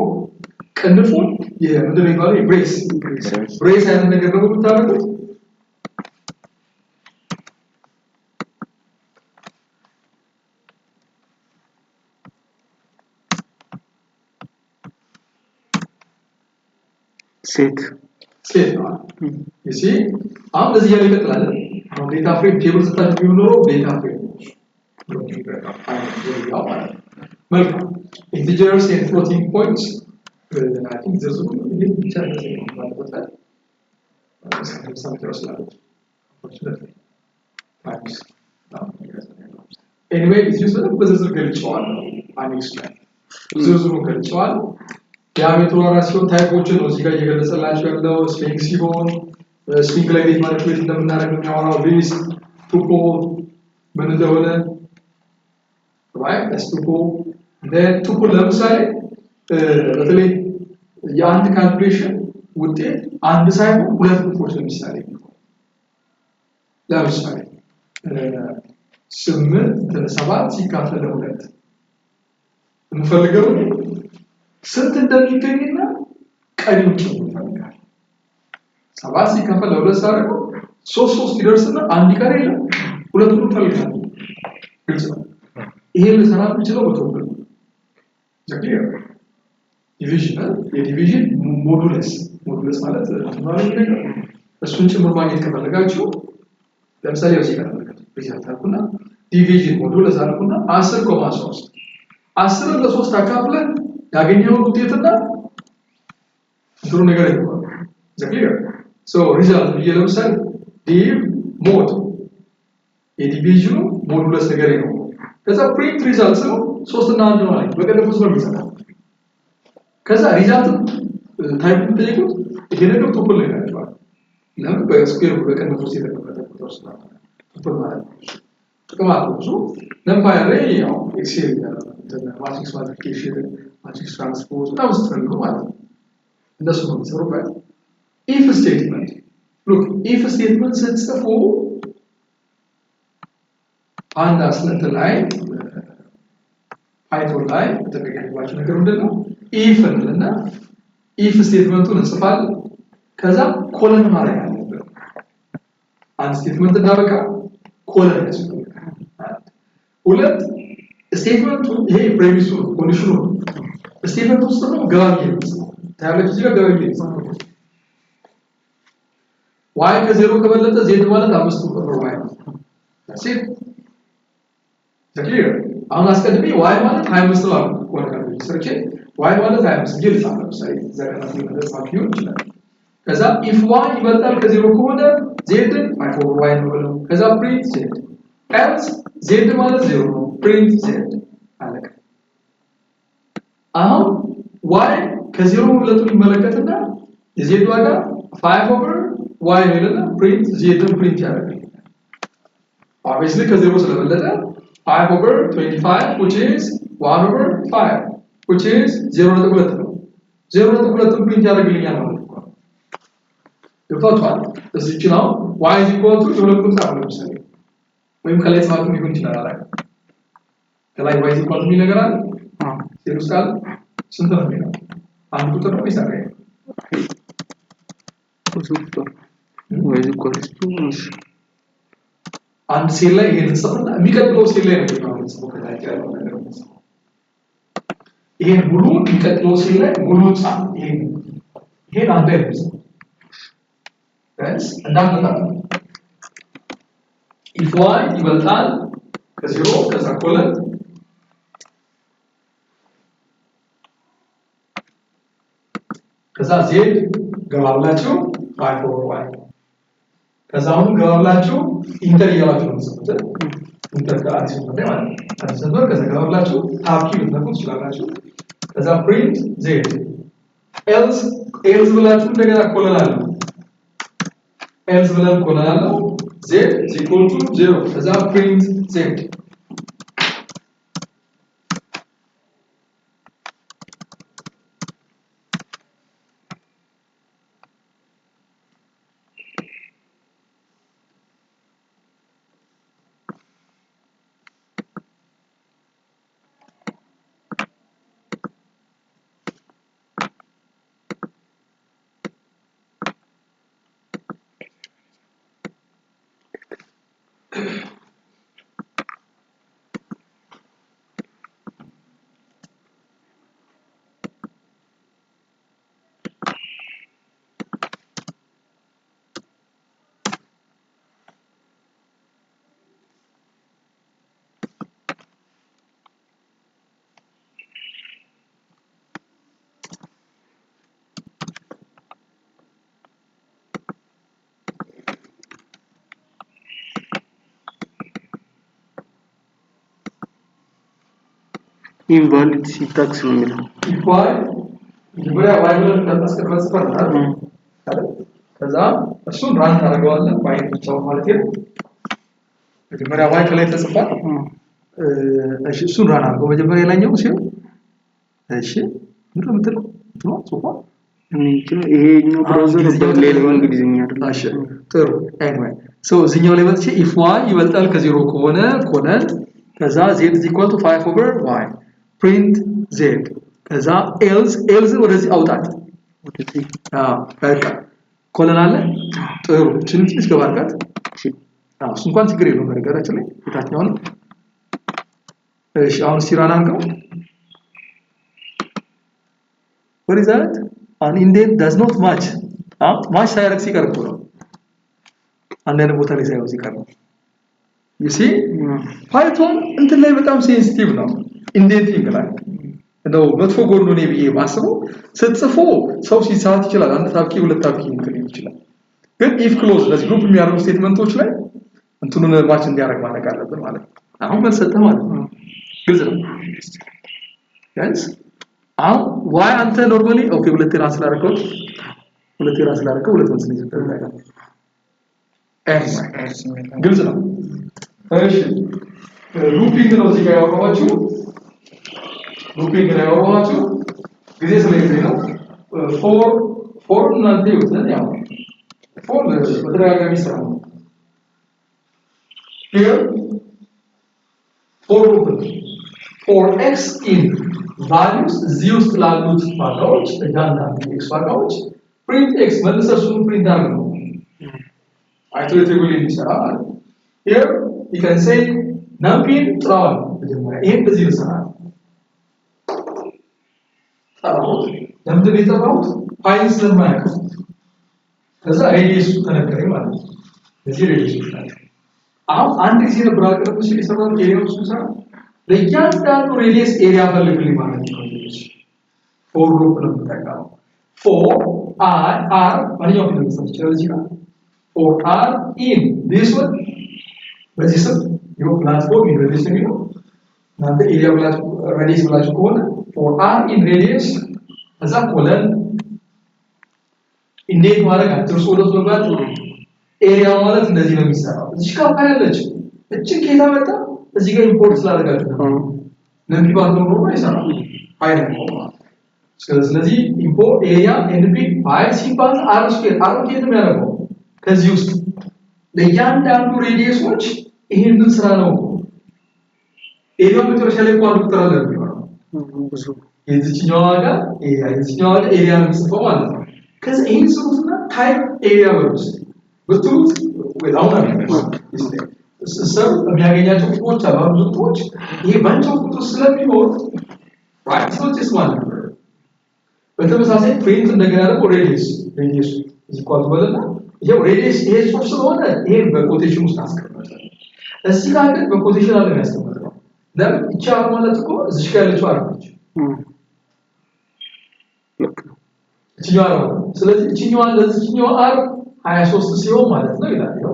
ቅንፉን የምንድን ነው የሚባለው ብሬስ አይነት ነገር ነው የምታደርጉት ሴት ነው you see አሁን እዚህ ያለ ይቀጥላል አሁን ዴታ ፍሬም ቴብል ስታችሁ ቢሆን ዴታ ፍሬም መልካም integers and floating points I think there's a little bit of that something else like unfortunately anyway it's just በዝርዝር ገልጸዋለሁ አንክስ ላይ ዝርዝሩ ገልጸዋለሁ የአሜትሮ ራሲዮን ታይፖችን ነው እዚህ ጋር እየገለጸላችሁ ያለው ስፒንግ ሲሆን ስፒንግ ላይ ቤት ማለት ነው እንደምናደርግ የሚያወራው ሊስት ቱፖ ምን እንደሆነ right that's tupo then tupo ለምሳሌ በተለይ የአንድ ካልኩሌሽን ውጤት አንድ ሳይሆን ሁለት ቁጥሮች ለምሳሌ ለምሳሌ 8 ሲካፈል ለሁለት እንፈልገው ስንት እንደሚገኝና ቀሪው ጭምር 7 ሲካፈል ለሁለት ሳይሆን 3 ይደርስና አንድ ቀሪ የለም ሁለቱን እንፈልጋለን ግልጽ ነው ይሄ ለሰራ የሚችለው በቶፕል ዘክሊር ዲቪዥን ሞዱለስ ማለት ተማሪ ነገር እሱን ጭምር ማግኘት ከፈለጋችሁ ለምሳሌ እዚህ ጋር ተመልከቱ ሪዛልት አልኩና ዲቪዥን ሞዱለስ አልኩና 10.3 10 ለ3 አካፍለን ያገኘው ውጤትና እንትሩ ነገር ይሆናል ዘክሊር ሶ ሪዛልት ለምሳሌ div ሞድ የዲቪዥኑ ሞዱለስ ነገር ነው ከዛ ፕሪንት ሪዛልት ነው 3 እና 1 ማለት በቀደም ውስጥ ነው የሚሰራው ከዛ ሪዛልት ታይፕ ጠይቁት ይሄ ነገር ቱፕል ነው ያለው ለምን በስኩዌር በቀደም ውስጥ የተቀመጠ ቁጥር ስለሆነ ቱፕል ማለት ነው ጥቅም አለው ነምፓየር ላይ ያው ኤክሴል ማትሪክስ ማልቲፕሊኬሽን ማትሪክስ ትራንስፖዝ ነው ስትፈልጉ ማለት ነው እንደሱ ነው የሚሰሩበት if statement look if statement ስትጽፉ አንድ አስነት ላይ ፓይቶን ላይ ተጠቅመዋችሁ ነገር ምንድነው if እና if ስቴትመንቱን እንጽፋለን ከዛ ኮለን ማድረግ አለብን አንድ ስቴትመንት እንዳበቃ ኮለን ያስፈልጋል ሁለት ስቴትመንቱ ይሄ ፕሬሚሱ ኮንዲሽኑ ስቴትመንቱ ውስጥ ነው ገባኝ ታያለች እዚህ ጋር ገባኝ y ከ0 ከበለጠ z ማለት 5 ቁጥር ነው y that's it clear አሁን አስቀድሜ y ማለት 25 ነው አልኩ ኮንካል ሰርቼ y ማለት 25 ጅል ሳለው ሳይ ዘገናት ነው ሊሆን ይችላል ከዛ if y ይበልጣል ከ0 ከሆነ z y ነው ብለው ከዛ print z else z ማለት 0 ነው print z አለቀ አሁን y ከ0 መብለጡን ይመለከትና የz ዋጋ 5/y ይልና print z print ያደርጋል obviously ከ0 ስለበለጠ 5/25 which is 1/5 which is 0.2 ነው 0.2 print ያደርግልኛል ማለት ነው ይፈቷል እዚህ ነው y is equal to የሁለት ቁጥር ነው ለምሳሌ ወይም ከላይ ተማክም ይሁን ይችላል አይደል ከላይ y is equal to የሚል ነገር አለ ሲሩስታል ስንት ነው የሚለው አንድ ቁጥር ነው ይሳቀ ቁጥር y is equal to አንድ ሴል ላይ ይሄን ጽፈና የሚቀጥለው ሴል ላይ ነው ጽፎ ከታች ያለው ነገር ነው ይሄን ሙሉ የሚቀጥለው ሴል ላይ ሙሉ ጻፍ ይሄን አንተ ያለስ እንዳንተ if y ይበልጣል ከ0 ከዛ ኮለን ከዛ z ገባላችሁ 5/y ከዛው ገባላችሁ ኢንተር ያላችሁ ነው ኢንተር ከአዲስ ነው ማለት አዲስ ነው ከዛ ገባላችሁ ታብ ኪ ልትነኩት ይችላልላችሁ ከዛ print z else ብላችሁ እንደገና ኮለናል else ብለን ኮለናል z is equal to 0 ከዛ print z invalid syntax ነው የሚለው ይባል ይብራ ዋይብለን ተመስከረስ ፈርታል ከዛ እሱን ራን ታደርገዋለህ ባይት ብቻው ማለት ነው መጀመሪያ ዋይ ከላይ ተጽፏል እሺ እሱን ራን አድርገው መጀመሪያ ላኛው ሲሆን እሺ ምንድነው የምትለው ነው ጽፏ ይሄኛው ብራውዘር በሌላ እንግሊዝኛ አይደል እሺ ጥሩ anyway so እዚህኛው ላይ መጥቼ if y ይበልጣል ከ0 ከሆነ ኮለን ከዛ z is equal to 5/y print z ከዛ else ወደዚህ አውጣት ወደዚህ በቃ ኮለን አለ ጥሩ ትንሽ ገባርካት እሱ እንኳን ችግር የለውም ነገራችን ላይ የታችኛው ነው እሺ አሁን ሲራን አንቀው what is that an indent does not match match ሳይረክ ሲቀር ነው አንዳንድ ቦታ ላይ ሳይሆን ሲቀር ነው you see python እንትን ላይ በጣም ሴንሲቲቭ ነው ኢንዴንቲንግ ላይ እንደው መጥፎ ጎኑ ነው ብዬ ማስበው ስትጽፉ ሰው ሲሳት ይችላል አንድ ታብኪ ሁለት ታብኪ እንትን ይችላል ግን if clause ለዚህ ግሩፕ የሚያደርጉ ስቴትመንቶች ላይ እንትኑን ማች እንዲያደርግ ማድረግ አለብን ማለት ነው። አሁን መልሰተ ማለት ነው ግልጽ ነው ጋይስ። አሁን ዋይ አንተ ኖርማሊ ኦኬ ሁለት ራስ ላደርገው ሁለት መልስ ነው ይዘጋል። ግልጽ ነው። እሺ ሉፒንግ ነው እዚህ ጋር ያወራኋችሁ ጊዜ ስለዚህ ነው ፎር እናንተ ይወጣል ያው ፎር በተደጋጋሚ ስራ ነው here for x in values እዚህ ውስጥ ላሉት ዋጋዎች እያንዳንዱ x ዋጋዎች print x መልሰሱን print አድርገው iteratively እንዲሰራ ማለት ነው። here you can say numpin ጥራዋል መጀመሪያ ይሄን በዚህ ልሰራ ጠራሁት ለምንድን ነው የጠራሁት ፋይል ስለማያውቅ ከዛ ሬዲየሱ ተነገረኝ ማለት ነው። እዚህ ሬዲየሱ አሁን አንድ ጊዜ ነበር አቀረብኩ ሲሰራው ኤሪያውስ ሲሰራ ለእያንዳንዱ ሬዲየስ ኤሪያ ፈልግልኝ ማለት ነው። ፎር ሉፕ ነው የምጠቀመው ፎር አር ማንኛው ፊደል ተሰጥቷል እዚህ ጋር ፎር አር ኢን ዲስ ወን በዚህ ስም ይኸው ፕላትፎርም ሬዲየስ ነው እናንተ ኤሪያ ብላችሁ ሬዲየስ ብላችሁ ከሆነ ፎር አር ኢን ሬዲየስ ከዛ ኮለን እንዴት ማድረግ አትርሱ ወደሱ መግባት ኤሪያው ማለት እንደዚህ ነው የሚሰራው። እዚህ ጋር ታያለች እቺ ከታ መጣ እዚህ ጋር ኢምፖርት ስላደረጋችሁ ነው ለምን ባለው ነው አይሰራም ፋይል ነው ማለት ስለዚህ ኢምፖርት ኤሪያ ኤንፒ ፋይል ሲባል አር ስኩዌር ነው ያደረገው ከዚህ ውስጥ ለእያንዳንዱ ሬዲየሶች ይሄንን ስራ ነው ኤሪያው መጨረሻ ላይ ቋንቋ ቁጥር አለ የሚሆነው የዚህኛው ዋጋ ኤሪያ ነው የሚጽፈው ማለት ነው። ከዛ ይሄን ጽሁፍና ታይፕ ኤሪያ ወርስ ብትሉት ወይአሁን ሰው የሚያገኛቸው ቁጥሮች አሉ ብዙ ቁጥሮች ይሄ ባንቻው ቁጥር ስለሚሆን ራይት ሶችስ ማለት ነው። በተመሳሳይ ፕሪንት እንደገና ደግሞ ሬዲየስ እዚህ ቋንቋ በለና ይሄው ሬዲየስ ይሄ ጽሁፍ ስለሆነ ይሄ በኮቴሽን ውስጥ አስቀምጠናል። እዚህ ጋር ግን በኮቴሽን አለ ያስቀምጠናል። ለምን ይቻላል ማለት እኮ እዚህ ጋር ያለችው አርማች እቺኛው ስለዚህ እቺኛው ለዚህኛው አር 23 ሲሆን ማለት ነው ይላል ነው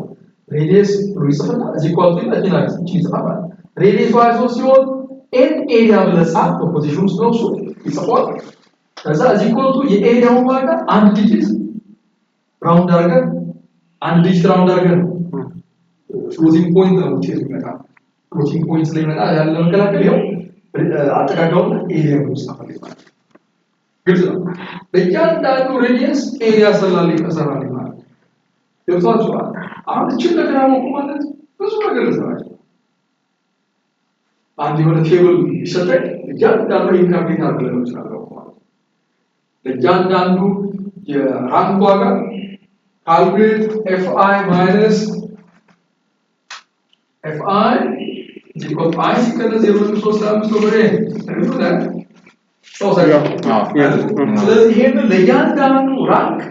ሬዲየስ ሪጽፍና እዚህ ቋንቋ ይላል እቺ ይጽፋል ሬዲየስ 23 ሲሆን ኤን ኤሪያ ብለጻፍ በፖዚሽን ውስጥ ነው እሱ ይጽፋል። ከዛ እዚህ ቋንቋ የኤሪያው ዋጋ አንድ ዲጂት ራውንድ አድርገን ፍሎቲንግ ፖይንት ነው የሚመጣው ፍሎቲንግ ፖይንት ላይ መጣ ያለው መከላከል ይኸው አጠቃቀሙ ኤሪያ ውስጥ አፈልጋለሁ ግልጽ ነው። በእያንዳንዱ ሬዲየስ ኤሪያ ሰላልኝ ማለት ነው። ይወጣችኋል አሁን እቺ ነገር አሞቁ ማለት ብዙ ነገር ይሰራል። አንድ የሆነ ቴብል ይሰጣል እያንዳንዱ ኢንካምፕሊት አድርገን እንችላለን ማለት ነው። ለእያንዳንዱ የራንክ ዋጋ ካልኩሌት fi minus fi equal I ሲቀነስ 0.35 over n አይደል? ስለዚህ ይሄንን ለእያንዳንዱ ራንክ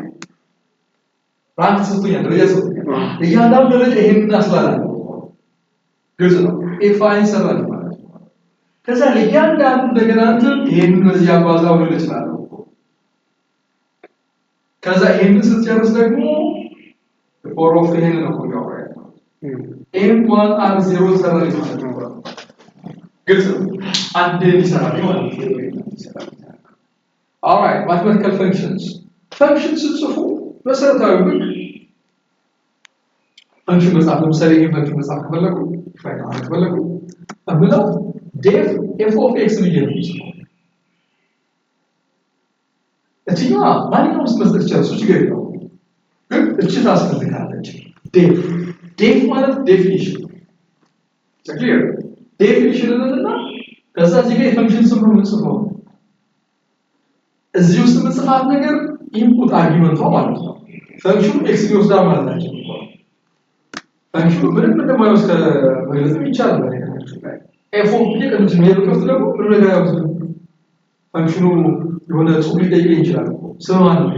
ስትሆኛ ደረጃ ለእያንዳንዱ ደረጃ ይሄንን አስላላል ግልጽ ነው። ኤፋይ ሰራል ማለት ነው። ከዛ ለእያንዳንዱ እንደገና ይሄንን በዚህ አባዛው ልል ይችላል። ከዛ ይሄንን ስትጨርስ ደግሞ ፎር ኦፍ ይሄንን ነው ያወራው m1 r0 ሰራል ማለት ነው። ግልጽ ነው። አንድ ይሰራል ማለት ነው። All right, mathematical functions. Functions ጽፉ መሰረታዊ ህግ ፈንክሽን መጻፍ ለምሳሌ ይሄን ፈንክሽን መጻፍ ከፈለኩ ፋይል ማድረግ ከፈለኩ አብለው def f of x ብዬ ነው የምጽፈው። እቺኛዋ ማንኛውም መስጠት ይችላል እሱ ችግር የለውም። ግን እቺ ታስፈልጋለች def ማለት ዴፊኒሽን ክሊር ዴፊኒሽን እና ከዛ እዚህ ጋር የፈንክሽን ስም ነው የምንጽፈው። እዚህ ውስጥ መጽሐፍ ነገር ኢንፑት አርጊመንቷ ማለት ነው። ፈንክሽኑ ኤክስ ይወስዳል ማለት ነው። ፈንክሽኑ ምንም እንደማይወስድ መግለጽ ይቻላል በነገራችን ላይ ኤፍ ኦፍ ቢ ቅድም ሲመረጥ ደግሞ ምንም ነገር አይወስድም። ፈንክሽኑ የሆነ ጽሁፍ ሊጠይቅ ይችላል ስም ማለት ነው።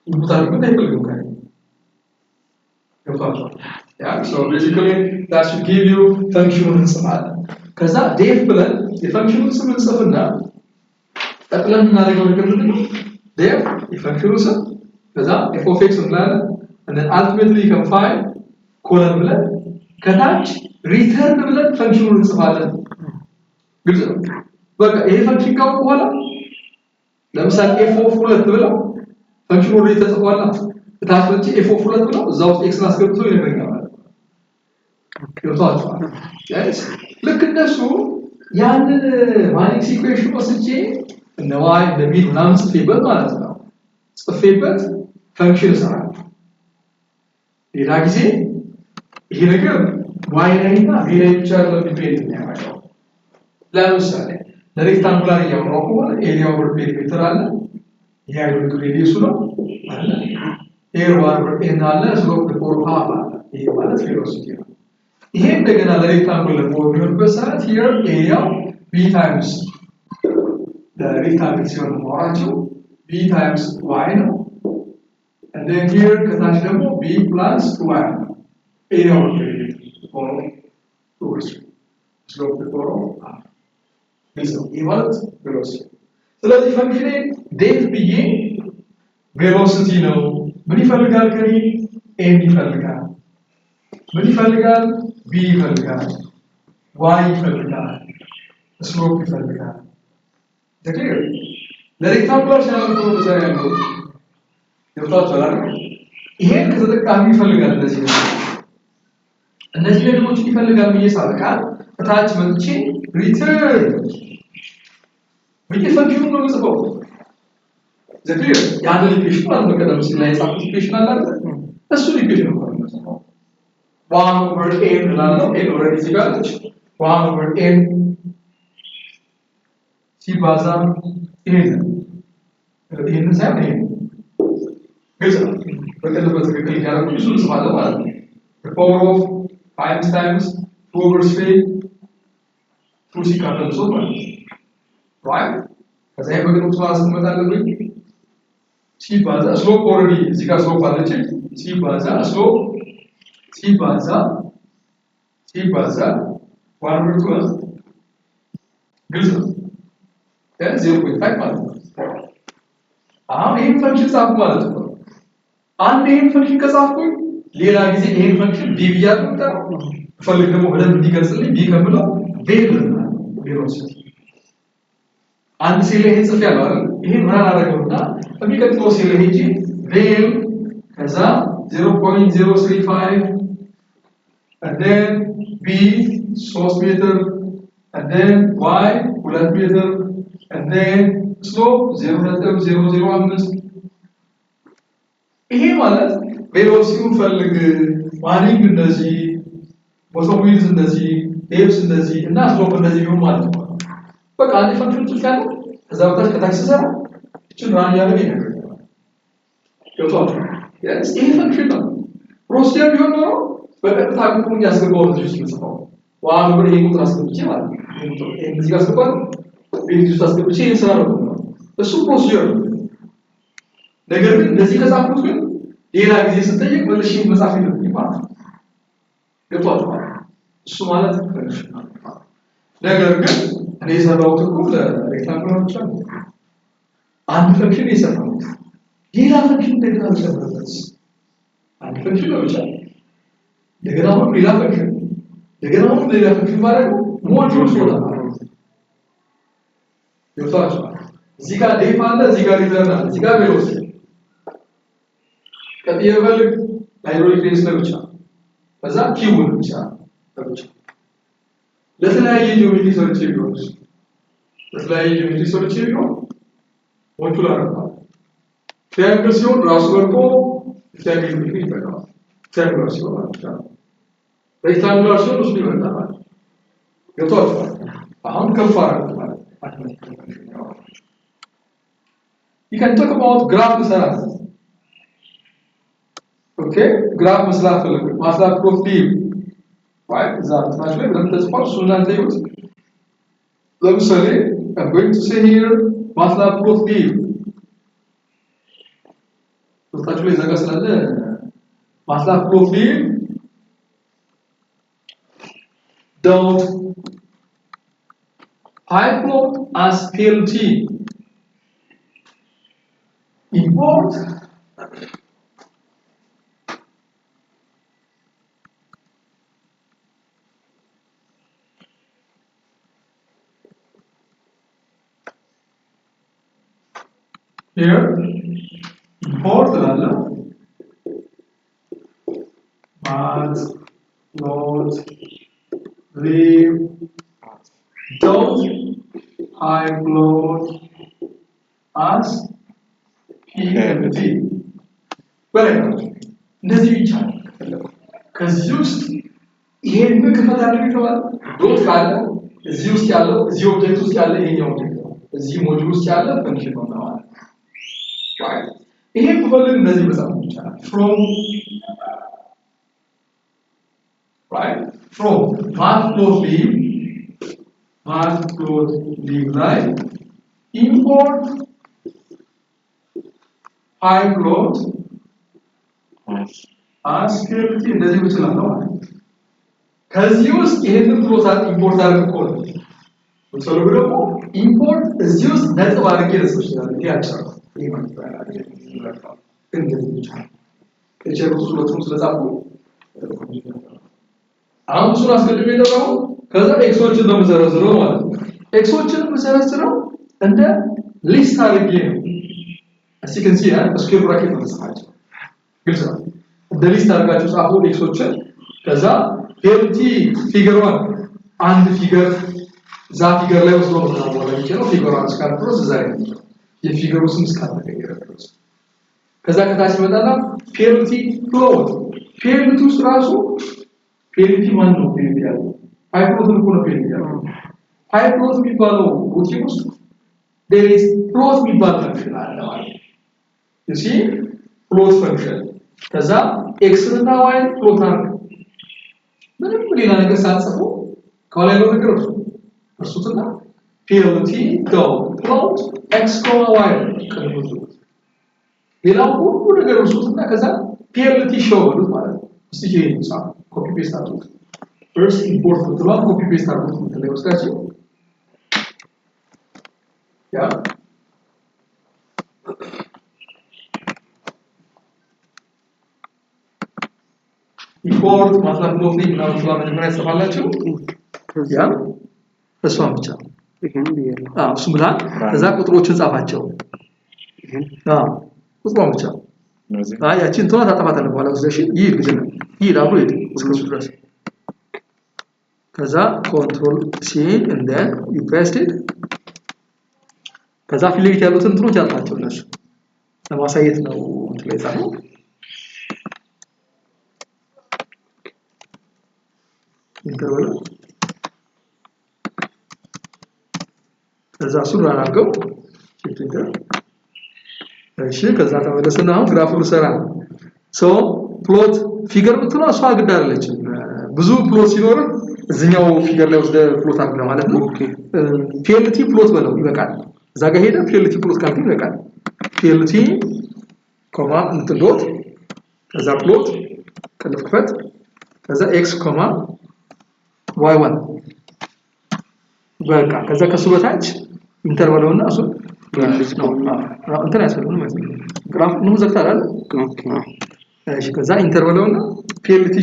ኢንፑት አርጊመንት አይፈልግም ጋር so basically that should give you functional እንጽፋለን። ከዛ def ብለን የፈንክሽኑን ስም እንጽፍና ጠቅለን እናደርገው ነገር ምንድነው def የፈንክሽኑ ስም ከዛ f of x እንላለን and then ultimately you can find ኮለን ብለን ከታች ሪተርን ብለን ፈንክሽኑን እንጽፋለን። ግልጽ ነው። በቃ ይሄ ፈንክሽን ካወቁ በኋላ ለምሳሌ ኤፍ ኦፍ 2 ብለው ፈንክሽኑ ኦልሬዲ ተጽፏል። ታች ወጪ ኤፍ ኦፍ 2 ብለው እዛው ውስጥ ኤክስ አስገብቶ ይነግረኛል ማለት ነው። ገብቷችኋል? ያስ ልክ እነሱ ያንን ማትሪክስ ኢኩዌሽን ወስጄ እነ ዋይ እነ ቢ ምናምን ጽፌበት ማለት ነው። ጽፌበት ፈንክሽን እሰራለሁ። ሌላ ጊዜ ይሄ ነገር ዋይ ላይ እና ቢ ላይ ብቻ ዲፔንድ የሚያደርገው ለምሳሌ ለሬክታንጉላር እያወራሁ ከሆነ ኤሪያው ኦቨር ፔሪሜትር አለ። ይሄ አይዶሊክ ሬዲየሱ ነው አለ። ኤር ኦቨር ኤን አለ። ስሎፕ ኦቨር ሃፍ አለ። ይሄ ማለት ቬሎሲቲ ነው። ይሄ እንደገና ለሬክታንጉላር በሚሆንበት ሰዓት ሂር ኤሪያው ቢ ታይምስ ለሬክታንግል ሲሆን ማውራቸው ቢ ታይምስ ዋይ ነው። and then here ከታች ደግሞ b plus 2y ነው። ኤሪያው ኦቨር ኦቨር ስሎፕ ኦቨር ሃፍ ይሄ ማለት ቬሎሲቲ። ስለዚህ ፈንክሽኔ ዴት ብዬ ቬሎሲቲ ነው። ምን ይፈልጋል ከኔ? ኤም ይፈልጋል። ምን ይፈልጋል? ቢ ይፈልጋል። ዋይ ይፈልጋል። ስሎፕ ይፈልጋል። ተክሊር ለሬክታንጉላር ቻናል ነው ተሰራ ያለው ይወጣችኋል። ይሄን ከተጠቃሚ ይፈልጋል። እነዚህ ነገሮች ይፈልጋል ብዬ ሳበቃል ታች መጥቼ ሪተርን ፈንክሽኑ ነው የምጽፈው። ዘክሊር ያንን ኢኩዌሽን ማለት ነው። ቀደም ሲል ላይ የጻፍኩት ኢኩዌሽን አለ አይደል? እሱ ኢኩዌሽን ነው የምጽፈው። 1 over n እላለሁ። n ኦልሬዲ እዚህ ጋር አለች። 1 over n ሲባዛ ይሄን ሳይሆን ይሄን ግልጽ ነው። በቀደም በትክክል ያደረኩት እሱ እንጽፋለን ማለት ነው። the power of 5 times 2 over 3 2 ሲካፈል 3 ማለት ነው። right ከዛ ይሄ በግሩፕ ስላስ ተመጣጣለኝ ሲባዛ ስሎፕ ኦልሬዲ እዚህ ጋር ስሎፕ አለች። ሲባዛ ስሎፕ ሲባዛ 1 over 2 ግልጽ ነው። 0.5 ማለት ነው። አሁን ይሄን ፈንክሽን ጻፍ ማለት ነው። አንድ ይሄን ፈንክሽን ከጻፍኩኝ ሌላ ጊዜ ይሄን ፈንክሽን ቢ ብያለሁ ፈልግ ደግሞ በደንብ እንዲገልጽልኝ ቢ ከምለው ቬል ነው ቬሎሲቲ አንድ ሴል ላይ ጽፍ ያለው አይደል? ይሄን ምን አደረገውና በሚቀጥለው ሴል ላይ ሄጂ ቬል ከዛ 0.035 and then b 3 ሜትር and then y 2 ሜትር and then slope 0.005 ይሄ ማለት ቬሎሲቲውን ፈልግ ዋኒንግ እንደዚህ ቦቶም ዊልስ እንደዚህ ኤፕስ እንደዚህ እና ስሎፕ እንደዚህ ቢሆን ማለት ነው። በቃ አንድ ፈንክሽን ትልካለ ከዛ በታች ከታች ሰራ እቺን ራን ያደርግ ይነገራል። ገብቷል? ያስ ይሄ ፈንክሽን ነው። ፕሮሲጀር ቢሆን ኖሮ በቀጥታ ቁጥሩን ያስገባው እዚህ ውስጥ ነው። ዋን ብር ይሄ ቁጥር አስገብቼ ማለት ነው። ይሄ ቁጥር እዚህ ጋር አስገባው ቤት ውስጥ አስገብቼ ይሰራል ነው። እሱ ፕሮሲጀር ነው። ነገር ግን እንደዚህ ከጻፍኩት ግን ሌላ ጊዜ ስጠይቅ መልሼ መጻፍ የለብኝም ማለት ነው። ገብቷል? እሱ ማለት ፈንክሽን ነው። ነገር ግን እኔ የሰራሁት እኮ ለሬክታንጉላር ብቻ ነው። አንድ ፈንክሽን የሰራሁት ሌላ ፈንክሽን እንደገና ልጨምርበት አንድ ፈንክሽን ነው ብቻ እንደገና አሁን ሌላ ፈንክሽን እንደገና አሁን ሌላ ፈንክሽን ማለት ነው። ሞጁል ሶላ ገብቷል? እዚህ ጋር ዴፍ አለ፣ እዚህ ጋር ሪተርን አለ፣ እዚህ ጋር ቬሎሲቲ ከዚህ የፈልግ ሃይድሮሊክ ሬንስ ብቻ ከዛ ኪውን ብቻ ለተለያየ ጂኦሜትሪ ሰርች ቢሆን ለተለያየ ጂኦሜትሪ ሰርች ቢሆን ሞጁል አረባል ትሪያንግል ሲሆን ራሱ ወርቆ ትሪያንግል ጂኦሜትሪ ይጠቀማል። ትሪያንግል ሲሆን ማለት ነው። ሬክታንጉላር ሲሆን እሱ ይመጣል። ገብቷል? አሁን ከፍ አረጋግጥ ማለት you can talk about graph መስራት ኦኬ ግራፍ መስራት ፈልግ ማስላት ፕሮቲቭ right that much way but that's possible that they use ለምሳሌ I'm going to say here ማስላት ፕሮቲቭ ወጣችሁ ላይ ዘጋ ስላለ ማስላት ፕሮቲቭ don't I plot as PLT import here import ላለ math not leave don't I upload as PMT እንደዚህ ይቻላል። ከዚህ ውስጥ ይሄን መክፈት አድርገዋል። ዶት ካለ እዚህ ውስጥ ያለው እዚህ ኦብጀክት ውስጥ ያለ ይሄኛው ኦብጀክት ነው። እዚህ ሞጁል ውስጥ ያለ ፈንክሽን ነው ማለት ነው። right ይሄ ከፈለግ እንደዚህ መጻፍ ይቻላል። from matplotlib ላይ import pyplot as PLT እንደዚህ ብቻ ነው ማለት ነው። ከዚህ ውስጥ ይሄንን ፕሎት ኢምፖርት አድርጎ ነው ወሰሉ ደግሞ ኢምፖርት እዚህ ውስጥ ነጥብ አድርጌ ልጽፍ ይችላል። ይሄ አጭር ይሄ ማለት ነው። እንደዚህ ብቻ ከቸሩስ ሁለቱም ስለጻፉ አሁን እሱን አስቀድሜ የጠራው ከዛ ኤክሶችን ነው የምዘረዝረው ማለት ነው። ኤክሶችን የምዘረዝረው እንደ ሊስት አድርጌ ነው። እዚህ ከንሲ ያ ስኩዌር ብራኬት ነው ተጻፋቸው ግልጽ ነው። እንደ ሊስት አድርጋችሁ ጻፉ ኤክሶችን ከዛ ፒኤልቲ ፊገር 1 አንድ ፊገር ዛ ፊገር ላይ ወስዶ ነው ማለት ነው። ፊገር 1 እስካለ ድረስ እዛ ላይ ነው የፊገሩ ስም እስካልተቀየረ ድረስ ከዛ ከታች ይመጣና ፒኤልቲ ፕሎት ፒኤልቲ ውስጥ ራሱ ፒኤልቲ ማን ነው ፒኤልቲ ያለው ሃይፕሎት ነው ፒኤልቲ ያለው ሃይፕሎት የሚባለው ውጪ ውስጥ there is plot የሚባል ፈንክሽን አለ ማለት ነው። you see plot ፈንክሽን ከዛ x እና y ፕሎት አድርገው ምንም ሌላ ነገር ሳትጽፉ ከኋላ ያለው ነገር እርሱትና plt plot x, y ከነሱ ሌላው ሁሉ ነገር እርሱትና ከዛ plt show ማለት ነው። እስቲ ይሄን ጻፍ ኮፒ ፔስት አድርጉ። first import ብትሏል ኮፒ ፔስት አድርጉ ተለይ ወስዳችሁ ያ ኢምፖርት ማትላብ ፕሎት ላይ ምናምን መጀመሪያ ጽፋላችሁ ያ እሷን ብቻ ይሄን ይያለው እሱ ብላን ከዛ ቁጥሮችን ጻፋቸው ቁጥሩን ብቻ ያቺን እንትና ታጠፋታለህ በኋላ ወስደሽ ይህ ልጅ ነው ይህ ዳብሎ ይሄድ እስከሱ ድረስ ከዛ ኮንትሮል ሲ and then you paste it ከዛ ፊት ለፊት ያሉትን እንትኖች ያልፋቸው እነሱ ለማሳየት ነው እንትን ላይ ጻፈው ኢንተርቫል ከዛ ሱራ አድርገው ኢንተር እሺ ከዛ ተመለስና አሁን ግራፉን ሰራ ሶ ፕሎት ፊገር ብትለው እሷ ግድ አይደለችም ብዙ ፕሎት ሲኖር እዚህኛው ፊገር ላይ ወስደ ፕሎት አድርገ ማለት ነው ፒኤልቲ ፕሎት በለው ይበቃል እዛ ጋር ሄደ ፒኤልቲ ፕሎት ካልኩ ይበቃል ፒኤልቲ ኮማ እንትን ዶት ከዛ ፕሎት ከልፍክፈት ከዛ ኤክስ ኮማ y1 በቃ ከዛ ከሱ በታች ኢንተርቫሉና እሱ እንትን ያስፈልጋል ማለት ነው ግራፍ ነው ዘግታላል እሺ ከዛ ኢንተርቫሉና plt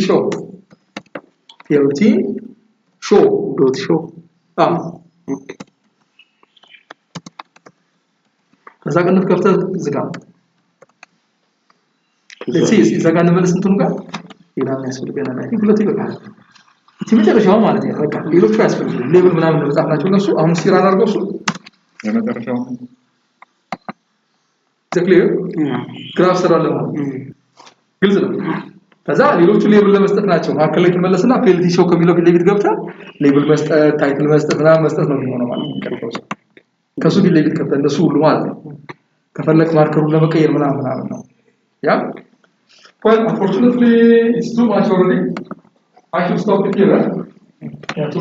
show dot show ከዛ ቀንፍ ከፍተህ ዝጋ ለዚህ ዘጋ እንመለስ እንትኑ ጋር ይላል ያስፈልገናል አይ ሁለት ይበቃል መጨረሻው ማለት ነው በቃ ሌሎቹ ያስፈልጋሉ ሌብል ምናምን ለመጻፍናቸው እነሱ አሁን ሲራን አድርገው እሱ የመጨረሻው ተክሊር ግራፍ ሰራለ ማለት ግልጽ ነው ከዛ ሌሎቹ ሌብል ለመስጠት ናቸው ማከለ ላይ ተመለስና ፒኤልቲ ሾው ከሚለው ፊት ለፊት ገብታ ሌብል መስጠት ታይትል መስጠት እና መስጠት ነው የሚሆነው ማለት ነው ከሱ ፊት ለፊት ከፍተህ እንደሱ ሁሉ ማለት ነው ከፈለክ ማርከሩን ለመቀየር ምናምን ነው ያ well unfortunately it's too much already I should stop it here. Yeah, to